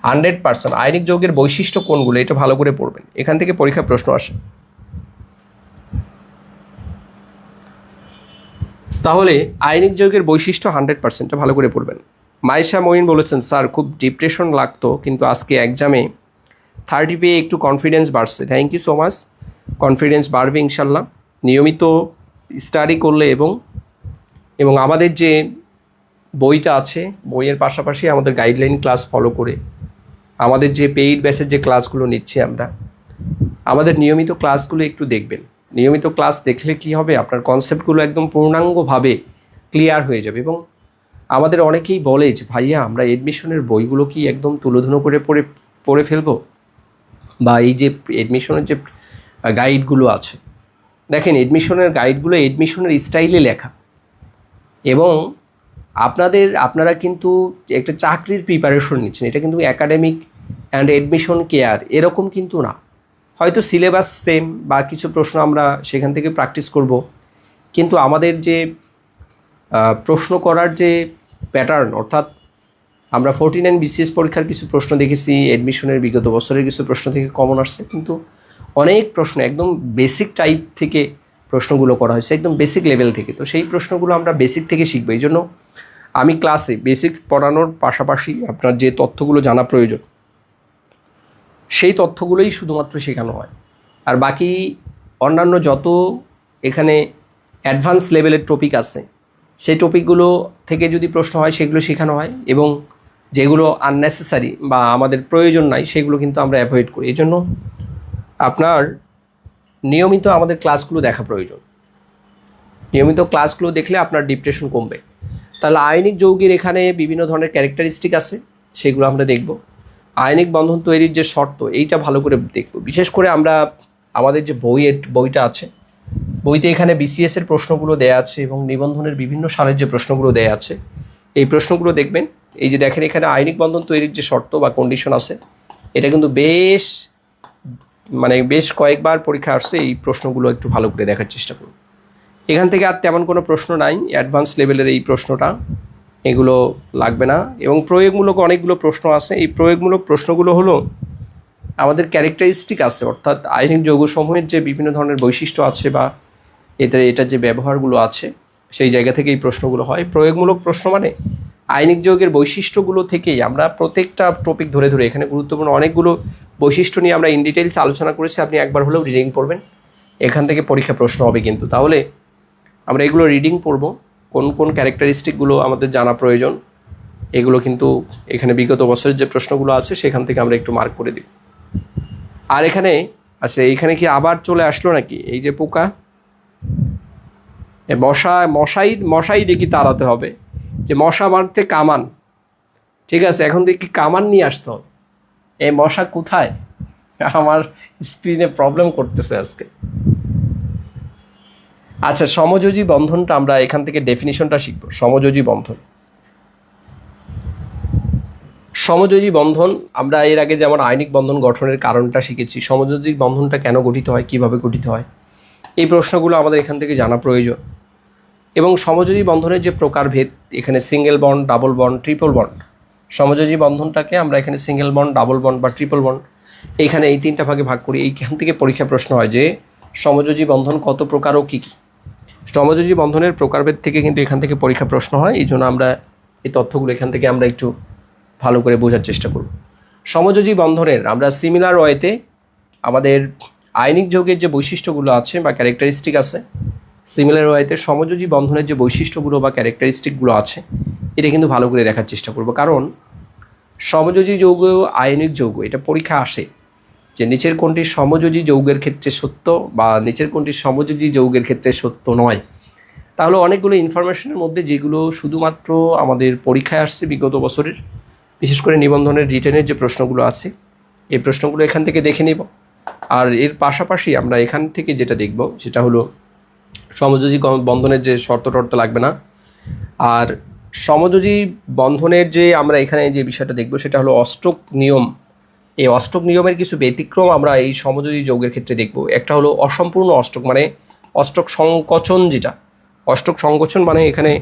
[SPEAKER 1] 100%। আয়নিক যৌগের বৈশিষ্ট্য কোনগুলো এটা ভালো করে পড়বেন, এখান থেকে পরীক্ষা প্রশ্ন আসে। তাহলে আয়নিক যৌগের বৈশিষ্ট্য 100%টা ভালো করে পড়বেন। মাইশা মঈন বলেছেন, স্যার খুব ডিপ্রেশন লাগতো কিন্তু আজকে এক্সামে 30 পেয়ে একটু কনফিডেন্স বাড়ছে। Thank you so much. Confidence বাড়বে ইনশাল্লাহ নিয়মিত স্টাডি করলে এবং আমাদের যে বইটা আছে বইয়ের পাশাপাশি আমাদের গাইডলাইন ক্লাস ফলো করে আমাদের যে পেইড ব্যাচের যে ক্লাসগুলো নিচ্ছি আমরা, আমাদের নিয়মিত ক্লাসগুলো একটু দেখবেন। নিয়মিত ক্লাস দেখলে কি হবে, আপনার কনসেপ্টগুলো একদম পূর্ণাঙ্গভাবে ক্লিয়ার হয়ে যাবে। এবং আমাদের অনেকেই বলে যে ভাইয়া আমরা এডমিশনের বইগুলো কি একদম তুলোধুনো করে পড়ে ফেলবো, বা এই যে এডমিশনের যে গাইডগুলো আছে, দেখেন এডমিশনের গাইডগুলো এডমিশনের স্টাইলে লেখা এবং আপনারা কিন্তু একটা চাকরির প্রিপারেশন নিচ্ছেন, এটা কিন্তু একাডেমিক অ্যান্ড এডমিশন কেয়ার এরকম কিন্তু না। হয়তো সিলেবাস সেম বা কিছু প্রশ্ন আমরা সেখান থেকে প্র্যাকটিস করব, কিন্তু আমাদের যে প্রশ্ন করার যে প্যাটার্ন, অর্থাৎ আমরা 49 BCS পরীক্ষার কিছু প্রশ্ন দেখেছি, এডমিশনের বিগত বছরের কিছু প্রশ্ন থেকে কমন আসছে, কিন্তু অনেক প্রশ্ন একদম বেসিক টাইপ থেকে প্রশ্নগুলো করা হয়েছে, একদম বেসিক লেভেল থেকে। তো সেই প্রশ্নগুলো আমরা বেসিক থেকে শিখবো। এই জন্য আমি ক্লাসে বেসিক পড়ানোর পাশাপাশি আপনার যে তথ্যগুলো জানা প্রয়োজন সেই তথ্যগুলোই শুধুমাত্র শেখানো হয়। আর বাকি অন্যান্য যত এখানে অ্যাডভান্স লেভেলের টপিক আছে সেই টপিকগুলো থেকে যদি প্রশ্ন হয় সেগুলো শেখানো হয়, এবং যেগুলো আননেসেসারি বা আমাদের প্রয়োজন নাই সেগুলো কিন্তু আমরা অ্যাভয়েড করি। এই জন্য আপনার নিয়মিত আমাদের ক্লাসগুলো দেখা প্রয়োজন। নিয়মিত ক্লাসগুলো দেখলে আপনার ডিপ্রেশন কমবে। তাহলে আয়নিক যৌগের এখানে বিভিন্ন ধরনের ক্যারেক্টারিস্টিক আছে, সেগুলো আমরা দেখব। আয়নিক বন্ধন তৈরির যে শর্ত এইটা ভালো করে দেখব। বিশেষ করে আমরা আমাদের যে বইটা আছে, বইতে এখানে BCS-এর প্রশ্নগুলো দেয়া আছে এবং নিবন্ধনের বিভিন্ন সালের যে প্রশ্নগুলো দেয়া আছে এই প্রশ্নগুলো দেখবেন। এই যে দেখেন এখানে আয়নিক বন্ধন তৈরির যে শর্ত বা কন্ডিশন আছে, এটা কিন্তু বেশ কয়েকবার পরীক্ষা আসছে। এই প্রশ্নগুলো একটু ভালো করে দেখার চেষ্টা করুন। এখান থেকে আর তেমন কোনো প্রশ্ন নাই, অ্যাডভান্স লেভেলের এই প্রশ্নটা, এগুলো লাগবে না। এবং প্রয়োগমূলক অনেকগুলো প্রশ্ন আছে। এই প্রয়োগমূলক প্রশ্নগুলো হলো আমাদের ক্যারেক্টারিস্টিক আছে, অর্থাৎ আয়নিক যৌগসমূহের যে বিভিন্ন ধরনের বৈশিষ্ট্য আছে বা এটার যে ব্যবহারগুলো আছে সেই জায়গা থেকে এই প্রশ্নগুলো হয়। প্রয়োগমূলক প্রশ্ন মানে আয়নিক যৌগের বৈশিষ্ট্যগুলো থেকেই আমরা প্রত্যেকটা টপিক ধরে এখানে গুরুত্বপূর্ণ অনেকগুলো বৈশিষ্ট্য নিয়ে আমরা ইন ডিটেইলস আলোচনা করেছি। আপনি একবার হলেও রিডিং পড়বেন, এখান থেকে পরীক্ষা প্রশ্ন হবে কিন্তু। তাহলে আমরা এগুলো রিডিং পড়ব, কোন কোন ক্যারেক্টারিস্টিকগুলো আমাদের জানা প্রয়োজন, এগুলো কিন্তু এখানে বিগত বছরের যে প্রশ্নগুলো আছে সেখান থেকে আমরা একটু মার্ক করে দিই। আর এখানে আচ্ছা, এইখানে কি আবার চলে আসলো নাকি এই যে পোকা, মশাই দেখি তাড়াতে হবে, যে মশা মারতে কামান, ঠিক আছে, এখন দেখি কামান নিয়ে আসতে হবে। এই মশা কোথায়, আমার স্ক্রিনে প্রবলেম করতেছে আজকে। আচ্ছা, সমযোজী বন্ধনটা আমরা এখান থেকে ডেফিনিশনটা শিখব। সমযোজী বন্ধন আমরা এর আগে যেমন আয়নিক বন্ধন গঠনের কারণটা শিখেছি, সমযোজী বন্ধনটা কেন গঠিত হয়, কিভাবে গঠিত হয়, এই প্রশ্নগুলো আমাদের এখান থেকে জানা প্রয়োজন। এবং সমযোজী বন্ধনের যে প্রকারভেদ, এখানে single bond, double bond, triple bond. সমযোজী বন্ধনটাকে আমরা এখানে সিঙ্গেল বন্ড, ডাবল বন্ড বা ট্রিপল বন্ড এইখানে এই 3টা ভাগে ভাগ করি। এইখান থেকে পরীক্ষা প্রশ্ন হয় যে সমযোজী বন্ধন কত প্রকার ও কী কী। সমযোজী বন্ধনের প্রকারভেদ থেকে কিন্তু এখান থেকে পরীক্ষা প্রশ্ন হয়, এই জন্য আমরা এই তথ্যগুলো এখান থেকে আমরা একটু ভালো করে বোঝার চেষ্টা করব। সমযোজী বন্ধনের আমরা সিমিলার ওয়েতে আমাদের আয়নিক যৌগের যে বৈশিষ্ট্যগুলো আছে বা ক্যারেক্টারিস্টিক আছে, সিমিলার ওয়েতে সমযোজী বন্ধনের যে বৈশিষ্ট্যগুলো বা ক্যারেক্টারিস্টিকগুলো আছে এটা কিন্তু ভালো করে দেখার চেষ্টা করব। কারণ সমযোজী যৌগ আয়নিক যৌগ এটা পরীক্ষা আসে যে নিচের কোনটি সমযোজী যৌগের ক্ষেত্রে সত্য বা নিচের কোনটি সমযোজী যৌগের ক্ষেত্রে সত্য নয়। তাহলে অনেকগুলো ইনফরমেশনের মধ্যে যেগুলো শুধুমাত্র আমাদের পরীক্ষায় আসছে বিগত বছরের, বিশেষ করে নিবন্ধনের রিটেনের যে প্রশ্নগুলো আছে এই প্রশ্নগুলো এখান থেকে দেখে নিব। আর এর পাশাপাশি আমরা এখান থেকে যেটা দেখব সেটা হলো সমযোজী বন্ধনের যে শর্ত টর্ত লাগবে না। আর সমযোজী বন্ধনের যে আমরা এখানে যে বিষয়টা দেখব সেটা হলো অষ্টক নিয়ম। এই অষ্টক নিয়মের কিছু ব্যতিক্রম আমরা এই সমযোজী যৌগের ক্ষেত্রে দেখব। একটা হলো অসম্পূর্ণ অষ্টক, মানে অষ্টক সংকোচন, যেটা অষ্টক সংকোচন মানে এখানে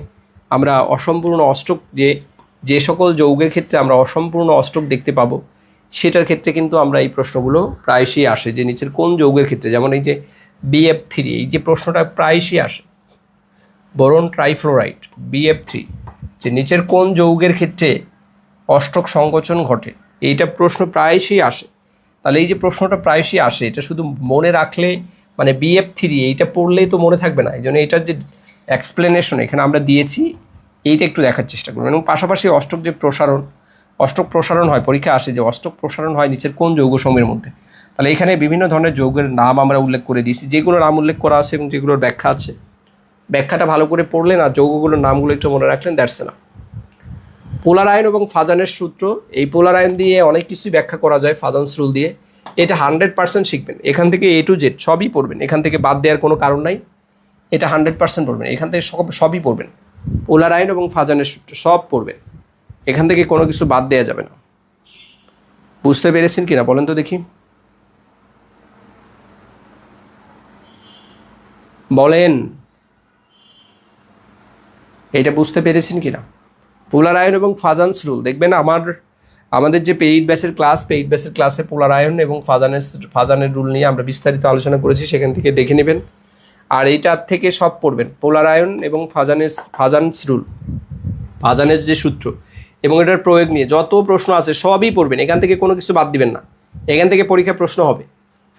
[SPEAKER 1] আমরা অসম্পূর্ণ অষ্টক যে সকল যৌগের ক্ষেত্রে আমরা অসম্পূর্ণ অষ্টক দেখতে পাবো সেটার ক্ষেত্রে কিন্তু আমরা এই প্রশ্নগুলো প্রায়শই আসে যে নিচের কোন যৌগের ক্ষেত্রে, যেমন এই যে BF3 এই যে প্রশ্নটা প্রায়শই আসে, বোরন ট্রাইফ্লোরাইড BF3, যে নিচের কোন যৌগের ক্ষেত্রে অষ্টক সংকোচন ঘটে, এইটা প্রশ্ন প্রায়শই আসে। তাহলে এই যে প্রশ্নটা প্রায়শই আসে এটা শুধু মনে রাখলে মানে BF3 এইটা পড়লেই তো মনে থাকবে না, এই জন্য এটার যে এক্সপ্লেনেশন এখানে আমরা দিয়েছি এইটা একটু দেখার চেষ্টা করবেন। এবং পাশাপাশি অষ্টক প্রসারণ হয়, পরীক্ষা আসে যে অষ্টক প্রসারণ হয় নিচের কোন যৌগসমূহের মধ্যে। তাহলে এখানে বিভিন্ন ধরনের যৌগের নাম আমরা উল্লেখ করে দিয়েছি, যেগুলো নাম উল্লেখ করা আছে এবং যেগুলোর ব্যাখ্যা আছে, ব্যাখ্যাটা ভালো করে পড়লেন আর যৌগগুলোর নামগুলো একটু মনে রাখলেন, দ্যাটস না। পোলার আয়ন এবং ফাজানের সূত্র, এই পোলার আয়ন দিয়ে অনেক কিছুই ব্যাখ্যা করা যায় ফাজান্স রুল দিয়ে, এটা 100% শিখবেন। এখান থেকে A to Z সবই পড়বেন, এখান থেকে বাদ দেওয়ার কোনো কারণ নাই, এটা 100% পড়বেন, এখান থেকে সবই পড়বেন। পোলার আয়ন এবং ফাজানের সূত্র সব পড়বেন, এখান থেকে কোনো কিছু বাদ দেওয়া যাবে না। বুঝতে পেরেছেন কিনা বলেন তো দেখি, বলেন এটা বুঝতে পেরেছেন কিনা? পোলার আয়ন এবং ফাজান্স রুল দেখবেন আমাদের যে পেইড ব্যাচের ক্লাসে পোলার আয়ন এবং ফাজানের রুল নিয়ে আমরা বিস্তারিত আলোচনা করেছি, সেখান থেকে দেখে নেবেন। আর এইটার থেকে সব পড়বেন, পোলার আয়ন এবং ফাজান্স রুল, ফাজানের যে সূত্র এবং এটার প্রয়োগ নিয়ে যত প্রশ্ন আছে সবই পড়বেন, এখান থেকে কোনো কিছু বাদ দিবেন না। এখান থেকে পরীক্ষায় প্রশ্ন হবে,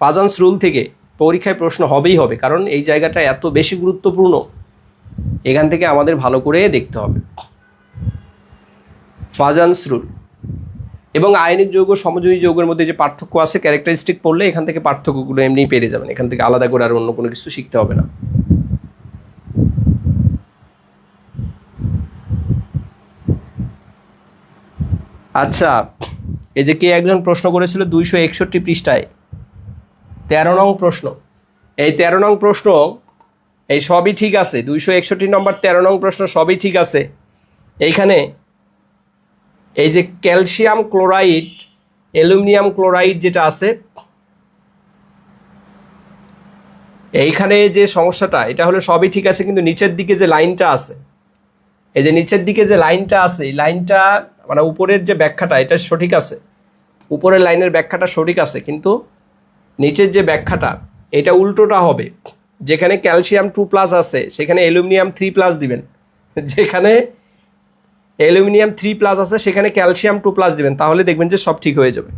[SPEAKER 1] ফাজান্স রুল থেকে পরীক্ষায় প্রশ্ন হবেই হবে, কারণ এই জায়গাটা এত বেশি গুরুত্বপূর্ণ, এখান থেকে আমাদের ভালো করে দেখতে হবে। ফাজান্স রুল এবং আয়নিক যৌগ সমযোজী যৌগের মধ্যে যে পার্থক্য আছে ক্যারেক্টারিস্টিক পড়লে এখান থেকে পার্থক্যগুলো এমনিই পেরে যাবেন, এখান থেকে আলাদা করে আর অন্য কোনো কিছু শিখতে হবে না। আচ্ছা, এই যে কে একজন প্রশ্ন করেছিল 261 পৃষ্ঠায় 13 নং প্রশ্ন, এই 13 নং প্রশ্ন এই সবই ঠিক আছে, 261 নম্বর 13 নং প্রশ্ন সবই ঠিক আছে। এইখানে এই যে ক্যালসিয়াম ক্লোরাইড অ্যালুমিনিয়াম ক্লোরাইড যেটা আছে, এইখানে যে সমস্যাটা এটা হলো সবই ঠিক আছে, কিন্তু নিচের দিকে যে লাইনটা আছে, এই যে নিচের দিকে যে লাইনটা আছে এই লাইনটা মানে উপরের যে ব্যাখ্যাটা এটা সঠিক আছে, উপরের লাইনের ব্যাখ্যাটা সঠিক আছে, কিন্তু নিচের যে ব্যাখ্যাটা এটা উল্টোটা হবে। যেখানে ক্যালসিয়াম 2+ আছে সেখানে অ্যালুমিনিয়াম 3+ দিবেন, যেখানে অ্যালুমিনিয়াম 3+ আছে সেখানে ক্যালসিয়াম 2+ দিবেন, তাহলে দেখবেন যে সব ঠিক হয়ে যাবে।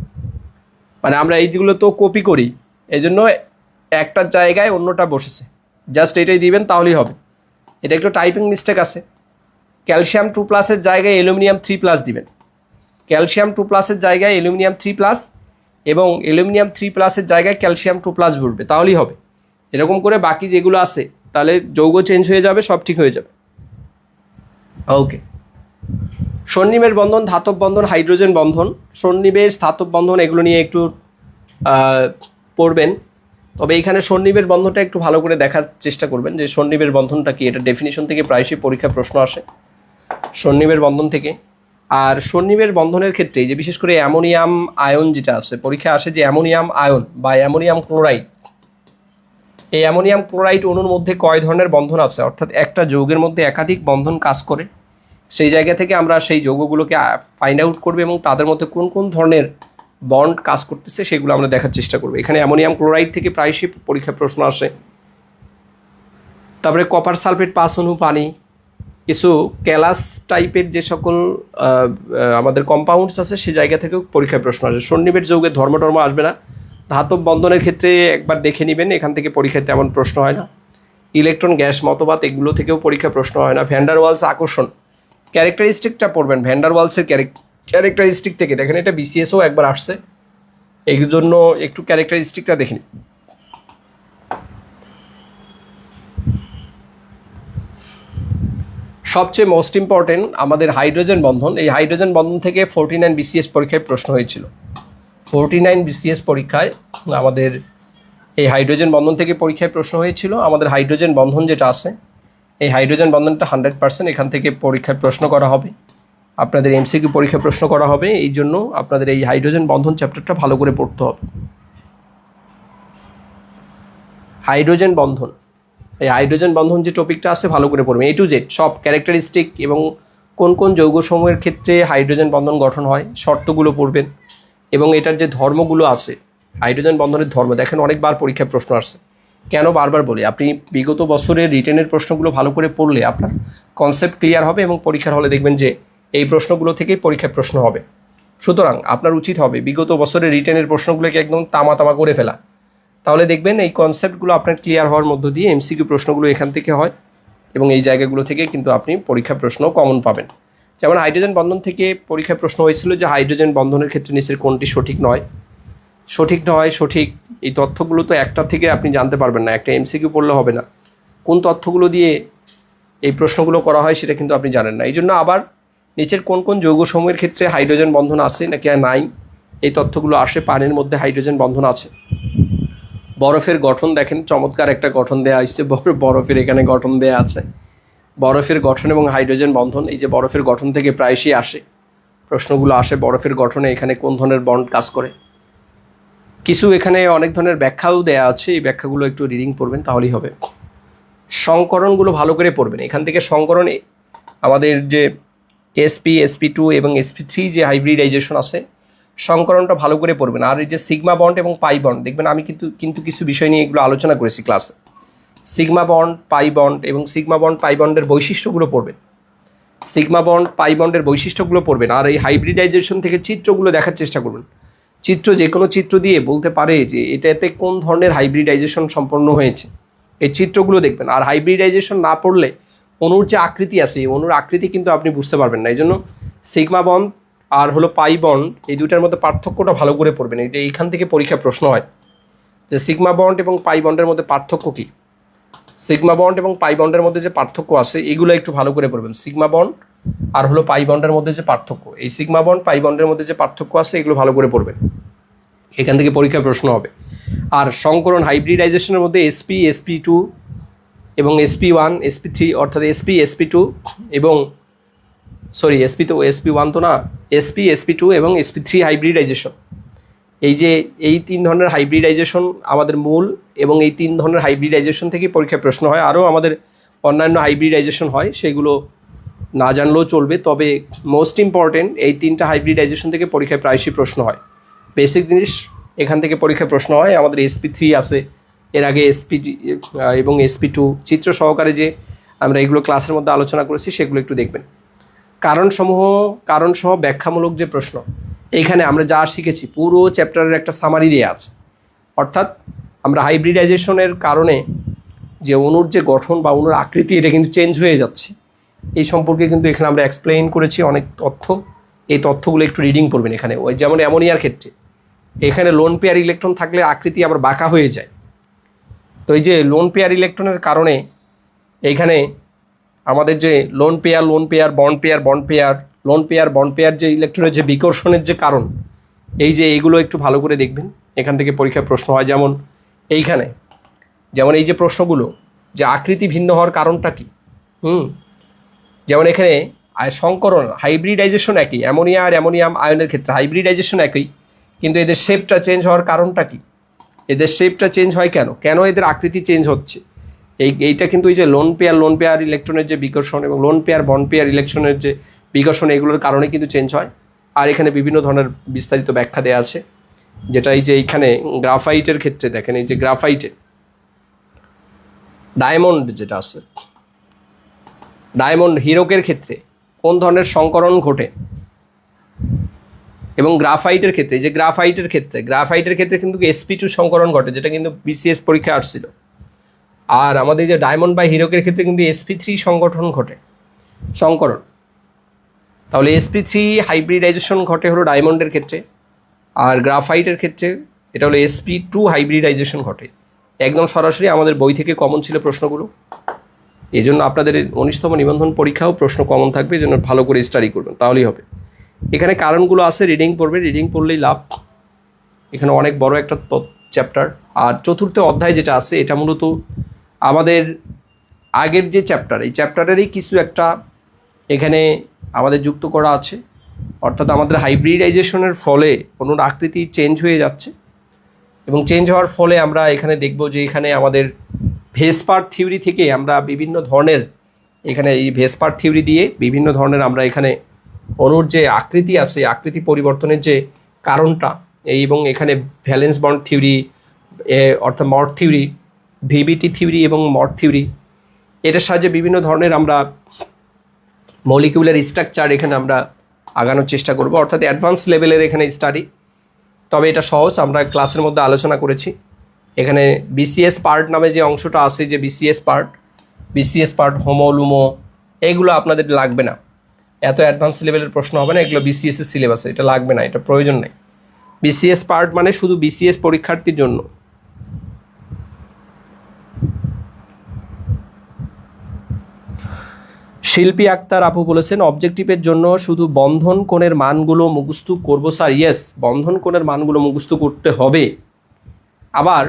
[SPEAKER 1] মানে আমরা এইগুলো তো কপি করি, এই জন্য একটা জায়গায় অন্যটা বসেছে, জাস্ট এটাই দিবেন তাহলেই হবে। এটা একটু টাইপিং মিস্টেক আছে, ক্যালসিয়াম 2+-এর জায়গায় অ্যালুমিনিয়াম 3+ দিবেন, ক্যালসিয়াম 2+-এর জায়গায় অ্যালুমিনিয়াম 3+ এবং অ্যালুমিনিয়াম 3+-এর জায়গায় ক্যালসিয়াম 2+ বসবে, তাহলেই হবে। এরকম করে বাকি যেগুলো আছে তাহলে যৌগ চেঞ্জ হয়ে যাবে, সব ঠিক হয়ে যাবে। ওকে, সন্নিবেশ বন্ধন, ধাতব বন্ধন, হাইড্রোজেন বন্ধন, সন্নিবেশ, ধাতব বন্ধন এগুলো নিয়ে একটু পড়বেন। তবে এইখানে সন্নিবেশ বন্ধনটা একটু ভালো করে দেখার চেষ্টা করবেন যে সন্নিবেশ বন্ধনটা কি, এটা ডেফিনিশন থেকে প্রায়শই পরীক্ষা প্রশ্ন আসে সন্নিবেশ বন্ধন থেকে। আর সন্নিবেশ বন্ধনের ক্ষেত্রে যে বিশেষ করে অ্যামোনিয়াম আয়ন যেটা আছে, পরীক্ষা আসে যে অ্যামোনিয়াম আয়ন বা অ্যামোনিয়াম ক্লোরাইড, এই অ্যামোনিয়াম ক্লোরাইড অণুর মধ্যে কয় ধরনের বন্ধন আছে, অর্থাৎ একটা যৌগের মধ্যে একাধিক বন্ধন কাজ করে, সেই জায়গা থেকে আমরা সেই যৌগগুলোকে ফাইন্ড আউট করবো এবং তাদের মধ্যে কোন কোন ধরনের বন্ড কাজ করতেছে সেগুলো আমরা দেখার চেষ্টা করবো। এখানে অ্যামোনিয়াম ক্লোরাইড থেকে প্রায়শই পরীক্ষা প্রশ্ন আসে। তারপরে কপার সালফেট 5 অণু পানি, কিছু ক্যালাস টাইপের যে সকল আমাদের কম্পাউন্ডস আছে সে জায়গা থেকেও পরীক্ষায় প্রশ্ন আসে। সন্নিবেশ যৌগের ধর্ম আসবে না। ধাতব বন্ধনের ক্ষেত্রে একবার দেখে নেবেন, এখান থেকে পরীক্ষায় তেমন প্রশ্ন হয় না। ইলেকট্রন গ্যাস মতবাদ এগুলো থেকেও পরীক্ষা প্রশ্ন হয় না। ভ্যান্ডার ওয়ালস আকর্ষণ ক্যারেক্টারিস্টিকটা পড়বেন, ভ্যান্ডার ওয়ালসের ক্যারেক্টারিস্টিক থেকে দেখেন, এটা বিসিএসও একবার আসছে, এই জন্য একটু ক্যারেক্টারিস্টিকটা দেখে নিন। সবচেয়ে মোস্ট ইম্পর্টেন্ট আমাদের হাইড্রোজেন বন্ধন। এই হাইড্রোজেন বন্ধন থেকে 49 বিসিএস পরীক্ষায় প্রশ্ন হয়েছিল। 49 বিসিএস পরীক্ষায় আমাদের এই হাইড্রোজেন বন্ধন থেকে পরীক্ষায় প্রশ্ন হয়েছিল। আমাদের হাইড্রোজেন বন্ধন যেটা আছে, এই হাইড্রোজেন বন্ধনটা 100% এখান থেকে পরীক্ষায় প্রশ্ন করা হবে, আপনাদের এমসিকিউ পরীক্ষায় প্রশ্ন করা হবে। এই জন্য আপনাদের এই হাইড্রোজেন বন্ধন চ্যাপ্টারটা ভালো করে পড়তে হবে। হাইড্রোজেন বন্ধন, এই হাইড্রোজেন বন্ধন যে টপিকটা আছে ভালো করে পড়বেন, A to Z সব ক্যারেক্টারিস্টিক এবং কোন কোন যৌগসমূহের ক্ষেত্রে হাইড্রোজেন বন্ধন গঠন হয় শর্তগুলো পড়বেন, এবং এটার যে ধর্মগুলো আছে হাইড্রোজেন বন্ধনের ধর্ম দেখেন অনেকবার পরীক্ষায় প্রশ্ন আসছে। কেন বারবার বলি, আপনি বিগত বছরের রিটেনের প্রশ্নগুলো ভালো করে পড়লে আপনার কনসেপ্ট ক্লিয়ার হবে এবং পরীক্ষার হলে দেখবেন যে এই প্রশ্নগুলো থেকেই পরীক্ষায় প্রশ্ন হবে। সুতরাং আপনার উচিত হবে বিগত বছরের রিটেনের প্রশ্নগুলোকে একদম তামা তামা করে ফেলা, তাহলে দেখবেন এই কনসেপ্টগুলো আপনার ক্লিয়ার হওয়ার মধ্য দিয়ে এমসিকিউ প্রশ্নগুলো এখান থেকে হয় এবং এই জায়গাগুলো থেকে কিন্তু আপনি পরীক্ষা প্রশ্নও কমন পাবেন। যেমন হাইড্রোজেন বন্ধন থেকে পরীক্ষায় প্রশ্ন হয়েছিল যে হাইড্রোজেন বন্ধনের ক্ষেত্রে নিচের কোনটি সঠিক নয়, সঠিক এই তথ্যগুলো তো একটা থেকে আপনি জানতে পারবেন না, একটা এমসিকিউ পড়লে হবে না। কোন তথ্যগুলো দিয়ে এই প্রশ্নগুলো করা হয় সেটা কিন্তু আপনি জানেন না। এই জন্য আবার নিচের কোন কোন যৌগসমূহের ক্ষেত্রে হাইড্রোজেন বন্ধন আছে নাকি নাই এই তথ্যগুলো আসে। পানির মধ্যে হাইড্রোজেন বন্ধন আছে। বরফের গঠন দেখেন, চমৎকার একটা গঠন দেওয়া হয়েছে, বরফের এখানে গঠন দেওয়া আছে। বরফের গঠন এবং হাইড্রোজেন বন্ধন, এই যে বরফের গঠন থেকে প্রায়শই আসে প্রশ্নগুলো আসে, বরফের গঠনে এখানে কোন ধরনের বন্ড কাজ করে। কিছু এখানে অনেক ধরনের ব্যাখ্যাও দেওয়া আছে, এই ব্যাখ্যাগুলো একটু রিডিং পড়বেন তাহলেই হবে। সংকরণগুলো ভালো করে পড়বেন, এখান থেকে সংকরণে আমাদের যে sp2 এবং sp3 যে হাইব্রিডাইজেশন আছে সংকরণটা ভালো করে পড়বেন। আর এই যে সিগমা বন্ড এবং পাই বন্ড দেখবেন, আমি কিন্তু কিছু বিষয় নিয়ে এগুলো আলোচনা করেছি ক্লাসে। সিগমা বন্ড, পাই বন্ড এবং সিগমা বন্ড পাই বন্ডের বৈশিষ্ট্যগুলো পড়বেন, সিগমা বন্ড পাই বন্ডের বৈশিষ্ট্যগুলো পড়বেন। আর এই হাইব্রিডাইজেশন থেকে চিত্রগুলো দেখার চেষ্টা করবেন। চিত্র যে কোনো চিত্র দিয়ে বলতে পারে যে এটাতে কোন ধরনের হাইব্রিডাইজেশন সম্পন্ন হয়েছে, এই চিত্রগুলো দেখবেন। আর হাইব্রিডাইজেশন না পড়লে অণুর যে আকৃতি আছে এই অণুর আকৃতি কিন্তু আপনি বুঝতে পারবেন না। এই জন্য সিগমা বন্ড আর হলো পাই বন্ড এই দুটার মধ্যে পার্থক্যটা ভালো করে পড়বেন। এটা এইখান থেকে পরীক্ষা প্রশ্ন হয় যে সিগমা বন্ড এবং পাই বন্ডের মধ্যে পার্থক্য কী, সিগমা বন্ড এবং পাই বন্ডের মধ্যে যে পার্থক্য আছে এগুলো একটু ভালো করে পড়বেন। সিগমা বন্ড আর হলো পাই বন্ডের মধ্যে যে পার্থক্য, এই সিগমা বন্ড পাই বন্ডের মধ্যে যে পার্থক্য আছে এগুলো ভালো করে পড়বেন, এখান থেকে পরীক্ষা প্রশ্ন হবে। আর সংকরণ হাইব্রিডাইজেশনের মধ্যে sp2 এবং sp1 sp3 অর্থাৎ sp2 এবং sp1 তো না, sp2 এবং sp3 হাইব্রিডাইজেশন, এই যে এই তিন ধরনের হাইব্রিডাইজেশন আমাদের মূল, এবং এই তিন ধরনের হাইব্রিডাইজেশন থেকে পরীক্ষায় প্রশ্ন হয়। আরও আমাদের অন্যান্য হাইব্রিডাইজেশন হয়, সেগুলো না জানলেও চলবে, তবে মোস্ট ইম্পর্টেন্ট এই তিনটা হাইব্রিডাইজেশন থেকে পরীক্ষায় প্রায়শই প্রশ্ন হয়। বেসিক জিনিস এখান থেকে পরীক্ষায় প্রশ্ন হয়। আমাদের sp3 আছে, এর আগে এবং sp2 চিত্র সহকারে যে আমরা এগুলো ক্লাসের মধ্যে আলোচনা করেছি সেগুলো একটু দেখবেন। কারণসহ ব্যাখ্যামূলক যে প্রশ্ন, এইখানে আমরা যা শিখেছি পুরো চ্যাপ্টারের একটা সামারি দেওয়া আছে। অর্থাৎ আমরা হাইব্রিডাইজেশনের কারণে যে অণুর যে গঠন বা অণুর আকৃতি এটা কিন্তু চেঞ্জ হয়ে যাচ্ছে, এই সম্পর্কে কিন্তু এখানে আমরা এক্সপ্লেইন করেছি অনেক তথ্য। এই তথ্যগুলো একটু রিডিং করবেন। এখানে ওই যেমন অ্যামোনিয়ার ক্ষেত্রে এখানে লোন পেয়ার ইলেকট্রন থাকলে আকৃতি আবার বাঁকা হয়ে যায়, তো এই যে লোন পেয়ার ইলেকট্রনের কারণে এইখানে আমাদের যে লোন পেয়ার বন্ড পেয়ার যে ইলেকট্রনের যে বিকর্ষণের যে কারণ, এই যে এইগুলো একটু ভালো করে দেখবেন, এখান থেকে পরীক্ষায় প্রশ্ন হয়। যেমন এই যে প্রশ্নগুলো যে আকৃতি ভিন্ন হওয়ার কারণটা কী, যেমন এখানে সংকরণ হাইব্রিডাইজেশন একই, অ্যামোনিয়া আর অ্যামোনিয়াম আয়নের ক্ষেত্রে হাইব্রিডাইজেশন একই, কিন্তু এদের শেপটা চেঞ্জ হওয়ার কারণটা কি, এদের শেপটা চেঞ্জ হয় কেন এদের আকৃতি চেঞ্জ হচ্ছে, এইটা কিন্তু এই যে লোন পেয়ার ইলেকট্রনের যে বিকর্ষণ এবং লোন পেয়ার বন্ড পেয়ার ইলেকট্রনের যে বিকর্ষণ এগুলোর কারণে কিন্তু চেঞ্জ হয়। আর এখানে বিভিন্ন ধরনের বিস্তারিত ব্যাখ্যা দেওয়া আছে, যেটা এই যে এইখানে গ্রাফাইটের ক্ষেত্রে দেখেন, এই যে ডায়মন্ড যেটা আছে, ডায়মন্ড হীরকের ক্ষেত্রে কোন ধরনের সংকরণ ঘটে, এবং গ্রাফাইটের ক্ষেত্রে, যে গ্রাফাইটের ক্ষেত্রে কিন্তু sp2 সংকরণ ঘটে, যেটা কিন্তু বিসিএস পরীক্ষায় আসছিল। আর আমাদের যে ডায়মন্ড বা হীরকের ক্ষেত্রে কিন্তু sp3 সংকরণ। তাহলে sp3 হাইব্রিডাইজেশন ঘটে হলো ডায়মন্ডের ক্ষেত্রে, আর গ্রাফাইটের ক্ষেত্রে এটা হলো sp2 হাইব্রিডাইজেশন ঘটে। একদম সরাসরি আমাদের বই থেকে কমন ছিল প্রশ্নগুলো, এই জন্য আপনাদের 19তম নিবন্ধন পরীক্ষাও প্রশ্ন কমন থাকবে, এই জন্য ভালো করে স্টাডি করবেন, তাহলেই হবে। এখানে কারণগুলো আছে, রিডিং পড়বে, রিডিং পড়লেই লাভ। এখানে অনেক বড় একটা চ্যাপ্টার। আর চতুর্থ অধ্যায় যেটা আছে এটা মূলত আমাদের আগের যে চ্যাপ্টার, এই চ্যাপ্টারেরই কিছু একটা এখানে আমাদের যুক্ত করা আছে। অর্থাৎ আমাদের হাইব্রিডাইজেশনের ফলে অণুর আকৃতি চেঞ্জ হয়ে যাচ্ছে, এবং চেঞ্জ হওয়ার ফলে আমরা এখানে দেখব যে এখানে আমাদের ভেসপার থিওরি থেকে আমরা বিভিন্ন ধরনের, এখানে এই ভেসপার থিওরি দিয়ে বিভিন্ন ধরনের আমরা এখানে অণুর যে আকৃতি আছে, আকৃতি পরিবর্তনের যে কারণটা, এবং এখানে ভ্যালেন্স বন্ড থিওরি, অর্থাৎ মড থিওরি, ভিবিটি থিওরি এবং মড থিওরি, এটার সাহায্যে বিভিন্ন ধরনের আমরা মলিকিউলার স্ট্রাকচার এখানে আমরা আগানোর চেষ্টা করব, অর্থাৎ অ্যাডভান্স লেভেলের এখানে স্টাডি। তবে এটা সহজ, আমরা ক্লাসের মধ্যে আলোচনা করেছি। এখানে বিসিএস পার্ট নামে যে অংশটা আছে, যে বিসিএস পার্ট হোমো লুমো, এইগুলো আপনাদের লাগবে না, এত অ্যাডভান্স লেভেলের প্রশ্ন হবে না, এগুলো বিসিএসের সিলেবাসে, এটা লাগবে না, এটা প্রয়োজন নেই। বিসিএস পার্ট মানে শুধু বিসিএস পরীক্ষার্থীর জন্য। শিল্পী আক্তার আপু বলেছেন অবজেক্টিভের জন্য শুধু বন্ধন কোণের মানগুলো মুখস্থ করবো স্যার। ইয়েস, বন্ধন কোণের মানগুলো মুখস্থ করতে হবে। আবার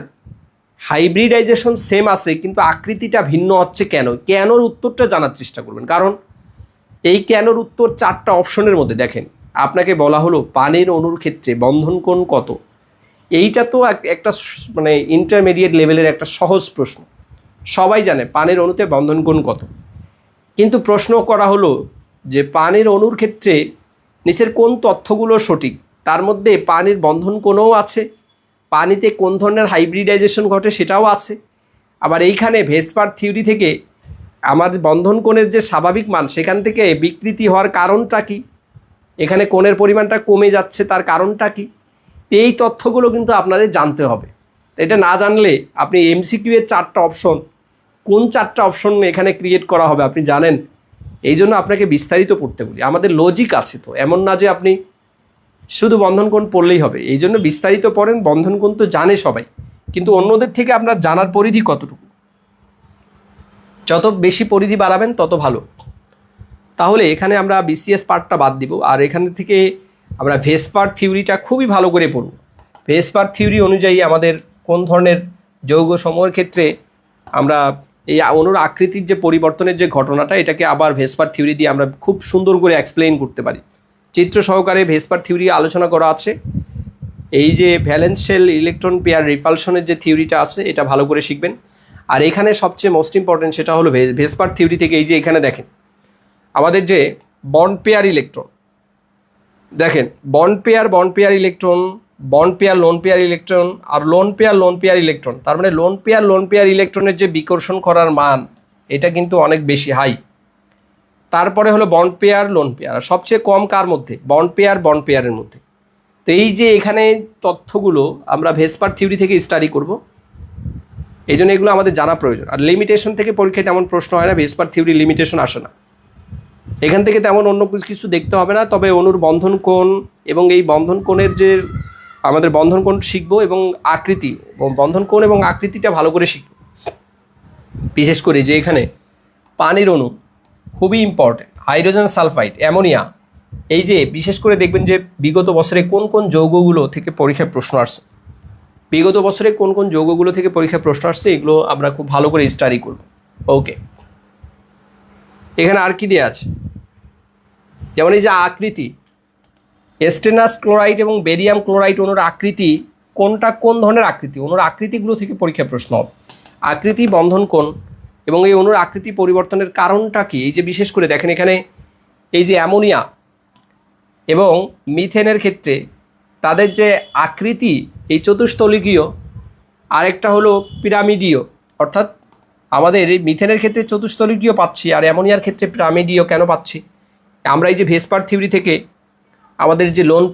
[SPEAKER 1] হাইব্রিডাইজেশন সেম আছে কিন্তু আকৃতিটা ভিন্ন হচ্ছে কেন, কেনর উত্তরটা জানার চেষ্টা করবেন। কারণ এই কেনর উত্তর 4টা অপশনের মধ্যে দেখেন, আপনাকে বলা হলো পানির অণুর ক্ষেত্রে বন্ধন কোণ কত। এইটা তো একটা মানে ইন্টারমিডিয়েট লেভেলের একটা সহজ প্রশ্ন, সবাই জানে পানির অণুতে বন্ধন কোণ কত। কিন্তু প্রশ্ন করা হলো যে পানির অণুর ক্ষেত্রে নিচের কোন তথ্যগুলো সঠিক, তার মধ্যে পানির বন্ধন কোণও আছে, পানিতে কোন ধরনের হাইব্রিডাইজেশন ঘটে সেটাও আছে। আবার এইখানে ভেসপার থিওরি থেকে আমার বন্ধন কোণের যে স্বাভাবিক মান, সেখান থেকে বিকৃতি হওয়ার কারণটা কি, এখানে কোণের পরিমাণটা কমে যাচ্ছে তার কারণটা কি, এই তথ্যগুলো কিন্তু আপনাদের জানতে হবে। এটা না জানলে আপনি এমসিকিউ এর 4টা অপশন, কোন 4টা অপশন এখানে ক্রিয়েট করা হবে আপনি জানেন। এই জন্য আপনাকে বিস্তারিত পড়তে বলি, আমাদের লজিক আছে তো, এমন না যে আপনি শুধু বন্ধন কোণ পড়লেই হবে। এই জন্য বিস্তারিত পড়েন। বন্ধন কোণ তো জানে সবাই, কিন্তু অন্যদের থেকে আপনার জানার পরিধি কতটুকু, যত বেশি পরিধি বাড়াবেন তত ভালো। তাহলে এখানে আমরা বিসিএস পার্টটা বাদ দিব, আর এখান থেকে আমরা ভেসপার থিওরিটা খুবই ভালো করে পড়ব। ভেসপার থিওরি অনুযায়ী আমাদের কোন ধরনের যৌগ সমূহের ক্ষেত্রে আমরা এই অণুর আকৃতির যে পরিবর্তনের যে ঘটনাটা, এটাকে আবার ভেসপার থিওরি দিয়ে আমরা খুব সুন্দর করে এক্সপ্লেইন করতে পারি। চিত্র সহকারে ভেসপার থিওরি আলোচনা করা আছে। এই যে ভ্যালেন্স শেল ইলেকট্রন পেয়ার রিপালশনের যে থিওরিটা আছে, এটা ভালো করে শিখবেন। আর এখানে সবচেয়ে মোস্ট ইম্পর্টেন্ট সেটা হলো ভেসপার থিওরি থেকে এই যে এখানে দেখেন আমাদের যে বন্ড পেয়ার ইলেকট্রন, দেখেন bond pair electron, bond pair lone pair electron, আর লোন পেয়ার ইলেকট্রন। তার মানে লোন পেয়ার ইলেকট্রনের যে বিকর্ষণ করার মান, এটা কিন্তু অনেক বেশি হাই। তারপরে হলো বন্ড পেয়ার লোন পেয়ার, আর সবচেয়ে কম কার মধ্যে, বন্ড পেয়ারের মধ্যে। তো এই যে এখানে তথ্যগুলো আমরা ভেসপার থিওরি থেকে স্টাডি করব, এই জন্য এগুলো আমাদের জানা প্রয়োজন। আর লিমিটেশন থেকে পরীক্ষায় তেমন প্রশ্ন হয় না, ভেসপার থিওরি লিমিটেশন আসে না, এখান থেকে তেমন অন্য কিছু দেখতে হবে না। তবে অণুর বন্ধন কোণ এবং এই বন্ধন কোণের যে আমাদের বন্ধন কোণ শিখবো, এবং আকৃতি, বন্ধন কোণ এবং আকৃতিটা ভালো করে শিখব। বিশেষ করে যে এখানে পানির অণু খুবই ইম্পর্টেন্ট, হাইড্রোজেন সালফাইড, অ্যামোনিয়া, এই যে বিশেষ করে দেখবেন যে বিগত বছরে কোন কোন যৌগগুলো থেকে পরীক্ষায় প্রশ্ন আসছে, এগুলো আমরা খুব ভালো করে স্টাডি করব। ওকে, এখানে আর কি দেওয়া আছে, যেমন এই যে আকৃতি, স্টেনাস ক্লোরাইড এবং বেরিয়াম ক্লোরাইড অণুর আকৃতি কোনটা, কোন ধরনের আকৃতি, অণুর আকৃতিগুলো থেকে পরীক্ষায় প্রশ্ন হবে। আকৃতি, বন্ধন কোণ এবং এই অণুর আকৃতি পরিবর্তনের কারণটা কি। এই যে বিশেষ করে দেখেন এখানে এই যে অ্যামোনিয়া এবং মিথেনের ক্ষেত্রে তাদের যে আকৃতি, এই চতুস্তলিকীয়, আরেকটা হলো পিরামিডীয়, অর্থাৎ আমাদের এই মিথেনের ক্ষেত্রে চতুস্তলিকীয় পাচ্ছি, আর অ্যামোনিয়ার ক্ষেত্রে পিরামিডীয় কেন পাচ্ছি? আমরা এই যে ভেসপার থিওরি থেকে আমাদের যে লোন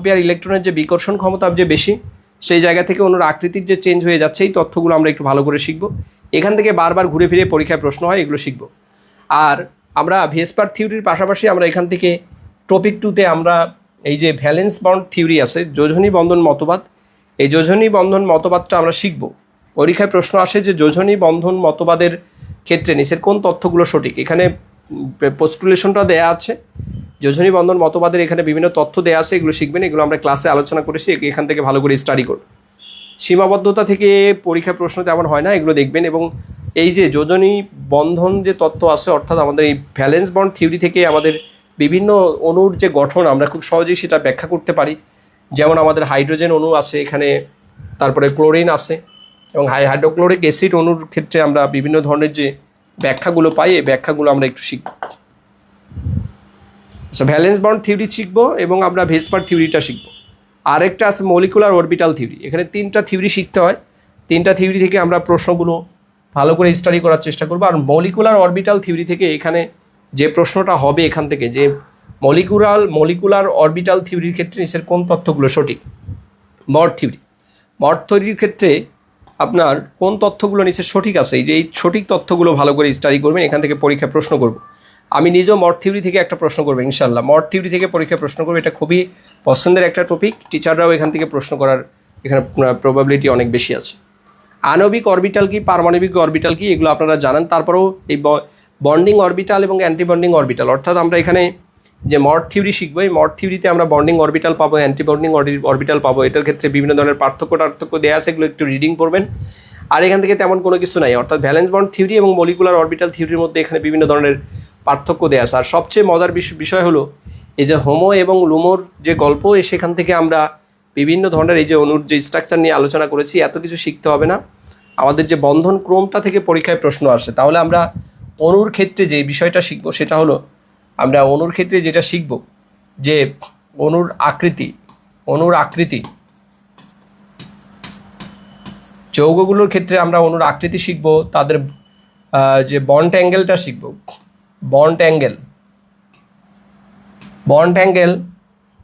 [SPEAKER 1] পেয়ার ইলেকট্রনের যে বিকর্ষণ ক্ষমতা যে বেশি, সেই জায়গা থেকে অন্যর আকৃতির যে চেঞ্জ হয়ে যাচ্ছে, এই তথ্যগুলো আমরা একটু ভালো করে শিখব। এখান থেকে বারবার ঘুরে ফিরে পরীক্ষায় প্রশ্ন হয়, এগুলো শিখব। আর আমরা ভেসপার থিওরির পাশাপাশি আমরা এখান থেকে টপিক 2-তে আমরা এই যে ভ্যালেন্স বন্ড থিওরি আছে, যোজনী বন্ধন মতবাদ, এই যোজনী বন্ধন মতবাদটা আমরা শিখব। পরীক্ষায় প্রশ্ন আসে যে যোজনী বন্ধন মতবাদের ক্ষেত্রে নিচের কোন তথ্যগুলো সঠিক। এখানে পোস্টুলেশনটা দেয়া আছে, যোজনী বন্ধন মতবাদের এখানে বিভিন্ন তথ্য দেওয়া আছে, এগুলো শিখবেন। এগুলো আমরা ক্লাসে আলোচনা করেছি, এখান থেকে ভালো করে স্টাডি করুন। সীমাবদ্ধতা থেকে পরীক্ষা প্রশ্ন তেমন হয় না, এগুলো দেখবেন। এবং এই যে যোজনী বন্ধন যে তত্ত্ব আছে, অর্থাৎ আমাদের এই ভ্যালেন্স বন্ড থিওরি থেকে আমাদের বিভিন্ন অণুর যে গঠন আমরা খুব সহজেই সেটা ব্যাখ্যা করতে পারি। যেমন আমাদের হাইড্রোজেন অণু আছে এখানে, তারপরে ক্লোরিন আছে, এবং হাইড্রোক্লোরিক অ্যাসিড অণুর ক্ষেত্রে আমরা বিভিন্ন ধরনের যে ব্যাখ্যাগুলো পাই, এই ব্যাখ্যাগুলো আমরা একটু শিখব। আচ্ছা, ভ্যালেন্স বন্ড থিওরি শিখব এবং আমরা ভেসপার থিওরিটা শিখব। আরেকটা আছে মলিকুলার অরবিটাল থিওরি। এখানে 3টা থিওরি শিখতে হয়, 3টা থিওরি থেকে আমরা প্রশ্নগুলো ভালো করে স্টাডি করার চেষ্টা করবো। আর মলিকুলার অরবিটাল থিওরি থেকে এখানে যে প্রশ্নটা হবে এখান থেকে, যে মলিকুলার অরবিটাল থিওরির ক্ষেত্রে নিচের কোন তথ্যগুলো সঠিক। মড থিওরির ক্ষেত্রে আপনার কোন তথ্যগুলো নিচে সঠিক আছে, এই যে এই সঠিক তথ্যগুলো ভালো করে স্টাডি করবেন। এখান থেকে পরীক্ষায় প্রশ্ন করব। আমি নিজেও মড থিওরি থেকে একটা প্রশ্ন করবো ইনশাল্লাহ। মড থিওরি থেকে পরীক্ষায় প্রশ্ন করবো, এটা খুবই পছন্দের একটা টপিক। টিচাররাও এখান থেকে প্রশ্ন করার এখানে প্রবাবিলিটি অনেক বেশি আছে। আণবিক অরবিটাল কি, পারমাণবিক অরবিটাল কি, এগুলো আপনারা জানেন। তারপরেও এই বন্ডিং অরবিটাল এবং অ্যান্টি বন্ডিং অরবিটাল, অর্থাৎ আমরা এখানে যে মড থিওরি শিখবো, এই মড থিওরিতে আমরা বন্ডিং অরবিটাল পাবো, অ্যান্টি বন্ডিং অরবিটাল পাবো। এটার ক্ষেত্রে বিভিন্ন ধরনের পার্থক্য দেওয়া আছে, এগুলো একটু রিডিং করবেন। আর এখান থেকে তেমন কোনো কিছু নাই, অর্থাৎ ভ্যালেন্স বন্ড থিওরি এবং মলিকুলার অরবিটাল থিওরির মধ্যে এখানে বিভিন্ন ধরনের পার্থক্য দেওয়া আছে। আর সবচেয়ে মজার বিষয় হলো এই যে হোমো এবং লুমোর যে গল্প, সেখান থেকে আমরা বিভিন্ন ধরনের এই যে অণুর যে স্ট্রাকচার নিয়ে আলোচনা করেছি, এত কিছু শিখতে হবে না। আমাদের যে বন্ধন ক্রমটা থেকে পরীক্ষায় প্রশ্ন আসে, তাহলে আমরা অণুর ক্ষেত্রে যে বিষয়টা শিখবো সেটা হলো, আমরা অণুর ক্ষেত্রে যেটা শিখব যে অণুর আকৃতি, যৌগগুলোর ক্ষেত্রে আমরা অণুর আকৃতি শিখব, তাদের যে বন্ড অ্যাঙ্গেলটা শিখব, বন্ড অ্যাঙ্গেল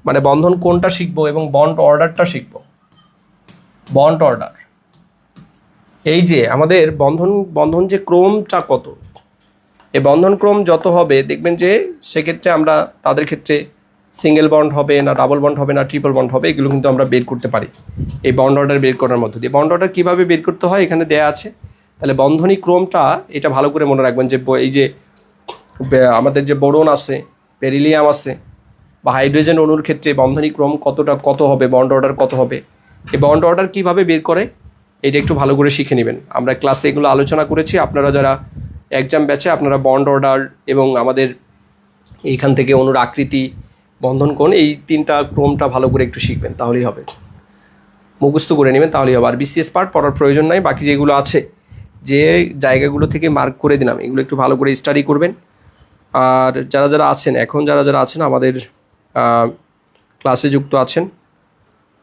[SPEAKER 1] মানে বন্ধন কোণটা শিখব, এবং বন্ড অর্ডারটা শিখব। বন্ড অর্ডার, এই যে আমাদের বন্ধন যে ক্রমটা কত, এই বন্ধন ক্রম যত হবে দেখবেন যে সেক্ষেত্রে আমরা তাদের ক্ষেত্রে সিঙ্গেল বন্ড হবে না, ডাবল বন্ড হবে না, ট্রিপল বন্ড হবে, এগুলো কিন্তু আমরা বের করতে পারি এই বন্ড অর্ডার বের করার মধ্য দিয়ে। বন্ড অর্ডার কীভাবে বের করতে হয় এখানে দেয়া আছে। তাহলে বন্ধনী ক্রমটা এটা ভালো করে মনে রাখবেন, যে এই যে আমাদের যে বোরন আছে, বেরিলিয়াম আছে, বা হাইড্রোজেন অণুর ক্ষেত্রে বন্ধনী ক্রম কত হবে, বন্ড অর্ডার কত হবে, এই বন্ড অর্ডার কীভাবে বের করে এটা একটু ভালো করে শিখে নেবেন। আমরা ক্লাসে এগুলো আলোচনা করেছি। আপনারা যারা এক্সাম ব্যাচে, আপনারা বন্ড অর্ডার এবং আমাদের এইখান থেকে অণুর আকৃতি, বন্ধন কোণ, এই 3টা ক্রমটা ভালো করে একটু শিখবেন, তাহলেই হবে। মুখস্থ করে নেবেন, তাহলেই হবে। আর বিসিএস পার্ট পড়ার প্রয়োজন নাই, বাকি যেগুলো আছে যে জায়গাগুলো থেকে মার্ক করে দিলাম, এগুলো একটু ভালো করে স্টাডি করবেন। আর যারা আছেন আমাদের ক্লাসে যুক্ত আছেন,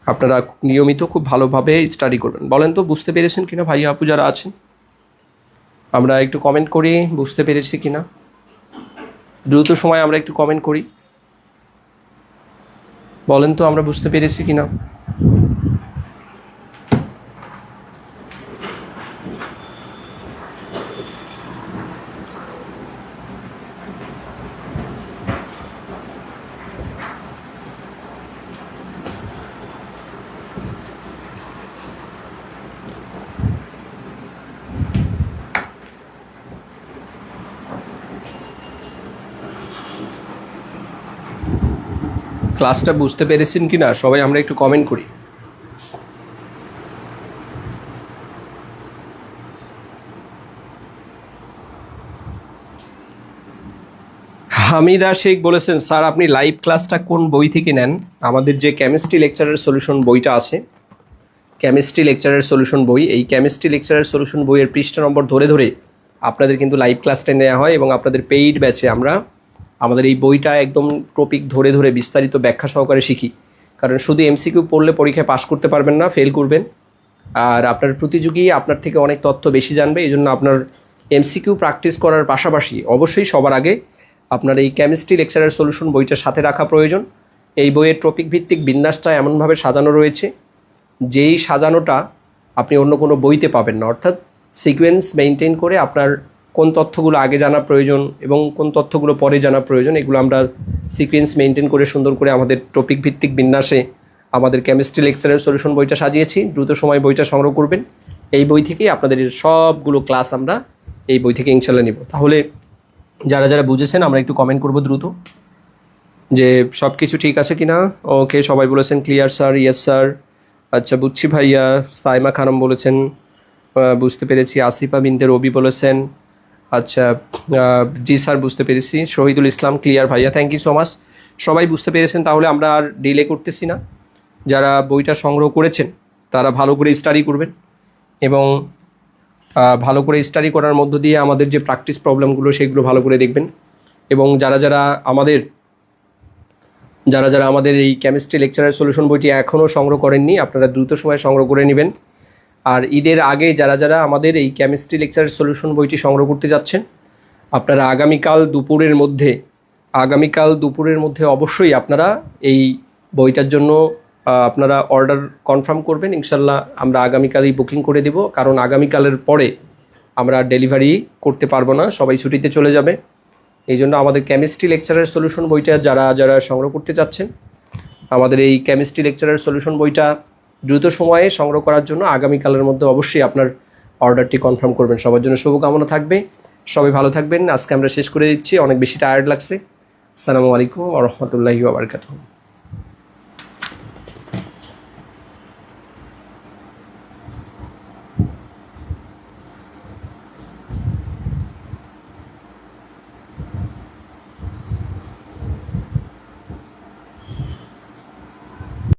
[SPEAKER 1] আপনারা নিয়মিত খুব ভালোভাবে স্টাডি করবেন। বলেন তো বুঝতে পেরেছেন কিনা ভাইয়া আপু যারা আছেন? আমরা একটু কমেন্ট করি বুঝতে পেরেছি কিনা, দ্রুত সময় আমরা একটু কমেন্ট করি। বলেন তো আমরা বুঝতে পেরেছি কিনা। ক্লাসটা বুঝতে পেরেছেন কিনা সবাই আমরা একটু কমেন্ট করি। হামিদা শেখ বলেছেন, স্যার আপনি লাইভ ক্লাসটা কোন বই থেকে নেন? আমাদের যে কেমিস্ট্রি লেকচারের সলিউশন বইটা আছে, কেমিস্ট্রি লেকচারের সলিউশন বই, এই কেমিস্ট্রি লেকচারের সলিউশন বইয়ের পৃষ্ঠা নম্বর ধরে ধরে আপনাদের কিন্তু লাইভ ক্লাসটা নেওয়া হয়। এবং আপনাদের পেইড ব্যাচে আমরা আমাদের এই বইটা একদম টপিক ধরে ধরে বিস্তারিত ব্যাখ্যা সহকারে শিখি। কারণ শুধু এমসিকিউ পড়লে পরীক্ষায় পাস করতে পারবেন না, ফেল করবেন। আর আপনার প্রতিযোগী আপনার থেকে অনেক তথ্য বেশি জানবে, এই জন্য আপনার এমসিকিউ প্র্যাকটিস করার পাশাপাশি অবশ্যই সবার আগে আপনার এই কেমিস্ট্রি লেকচারের সলিউশন বইটা সাথে রাখা প্রয়োজন। এই বইয়ের টপিক ভিত্তিক বিন্যাসটা এমনভাবে সাজানো রয়েছে যেই সাজানোটা আপনি অন্য কোনো বইতে পাবেন না, অর্থাৎ সিকোয়েন্স মেনটেন করে আপনার কোন তথ্যগুলো আগে জানা প্রয়োজন এবং কোন তথ্যগুলো পরে জানা প্রয়োজন, এগুলো আমরা সিকোয়েন্স মেনটেন করে সুন্দর করে আমাদের টপিক ভিত্তিক বিন্যাসে আমাদের কেমিস্ট্রি লেকচারের সলিউশন বইটা সাজিয়েছি। দ্রুত সময় বইটা সংগ্রহ করবেন। এই বই থেকেই আপনাদের সবগুলো ক্লাস আমরা এই বই থেকে ইনশাল্লাহ নিব। তাহলে যারা যারা বুঝেছেন আমরা একটু কমেন্ট করব দ্রুত যে সব কিছু ঠিক আছে কি না। ওকে, সবাই বলেছেন ক্লিয়ার স্যার, ইয়েস স্যার, আচ্ছা বুঝছি ভাইয়া। সাইমা খানম বলেছেন বুঝতে পেরেছি। আসিফা বিনতে রবি বলেছেন আচ্ছা জি স্যার বুঝতে পেরেছি। শহীদুল ইসলাম ক্লিয়ার ভাইয়া, থ্যাংক ইউ সো মাচ। সবাই বুঝতে পেরেছেন, তাহলে আমরা আর ডিলে করতেছি না। যারা বইটা সংগ্রহ করেছেন তারা ভালো করে স্টাডি করবেন এবং ভালো করে স্টাডি করার মধ্য দিয়ে আমাদের যে প্র্যাকটিস প্রবলেমগুলো সেগুলো ভালো করে দেখবেন। এবং যারা যারা আমাদের এই কেমিস্ট্রি লেকচারের সলিউশন বইটি এখনও সংগ্রহ করেননি আপনারা দ্রুত সময় সংগ্রহ করে নেবেন। আর ঈদের আগে যারা যারা আমাদের এই কেমিস্ট্রি লেকচারের সলিউশন বইটি সংগ্রহ করতে যাচ্ছেন আপনারা আগামীকাল দুপুরের মধ্যে অবশ্যই আপনারা এই বইটার জন্য আপনারা অর্ডার কনফার্ম করবেন। ইনশাল্লাহ আমরা আগামীকালই বুকিং করে দেব, কারণ আগামীকালের পরে আমরা ডেলিভারি করতে পারবো না, সবাই ছুটিতে চলে যাবে। এই জন্য আমাদের কেমিস্ট্রি লেকচারের সলিউশন বইটা যারা যারা সংগ্রহ করতে চাচ্ছেন আমাদের এই কেমিস্ট্রি লেকচারের সলিউশন বইটা দ্রুত সময়ে সংগ্রহ করার জন্য আগামীকালের মধ্যে অবশ্যই আপনার অর্ডারটি কনফার্ম করবেন। সবার জন্য শুভকামনা থাকবে, সবাই ভালো থাকবেন। আজকে আমরা শেষ করে দিচ্ছি, অনেক বেশি টায়ার্ড লাগছে। আসসালামু আলাইকুম ওয়া রাহমাতুল্লাহি ওয়া বারাকাতুহু।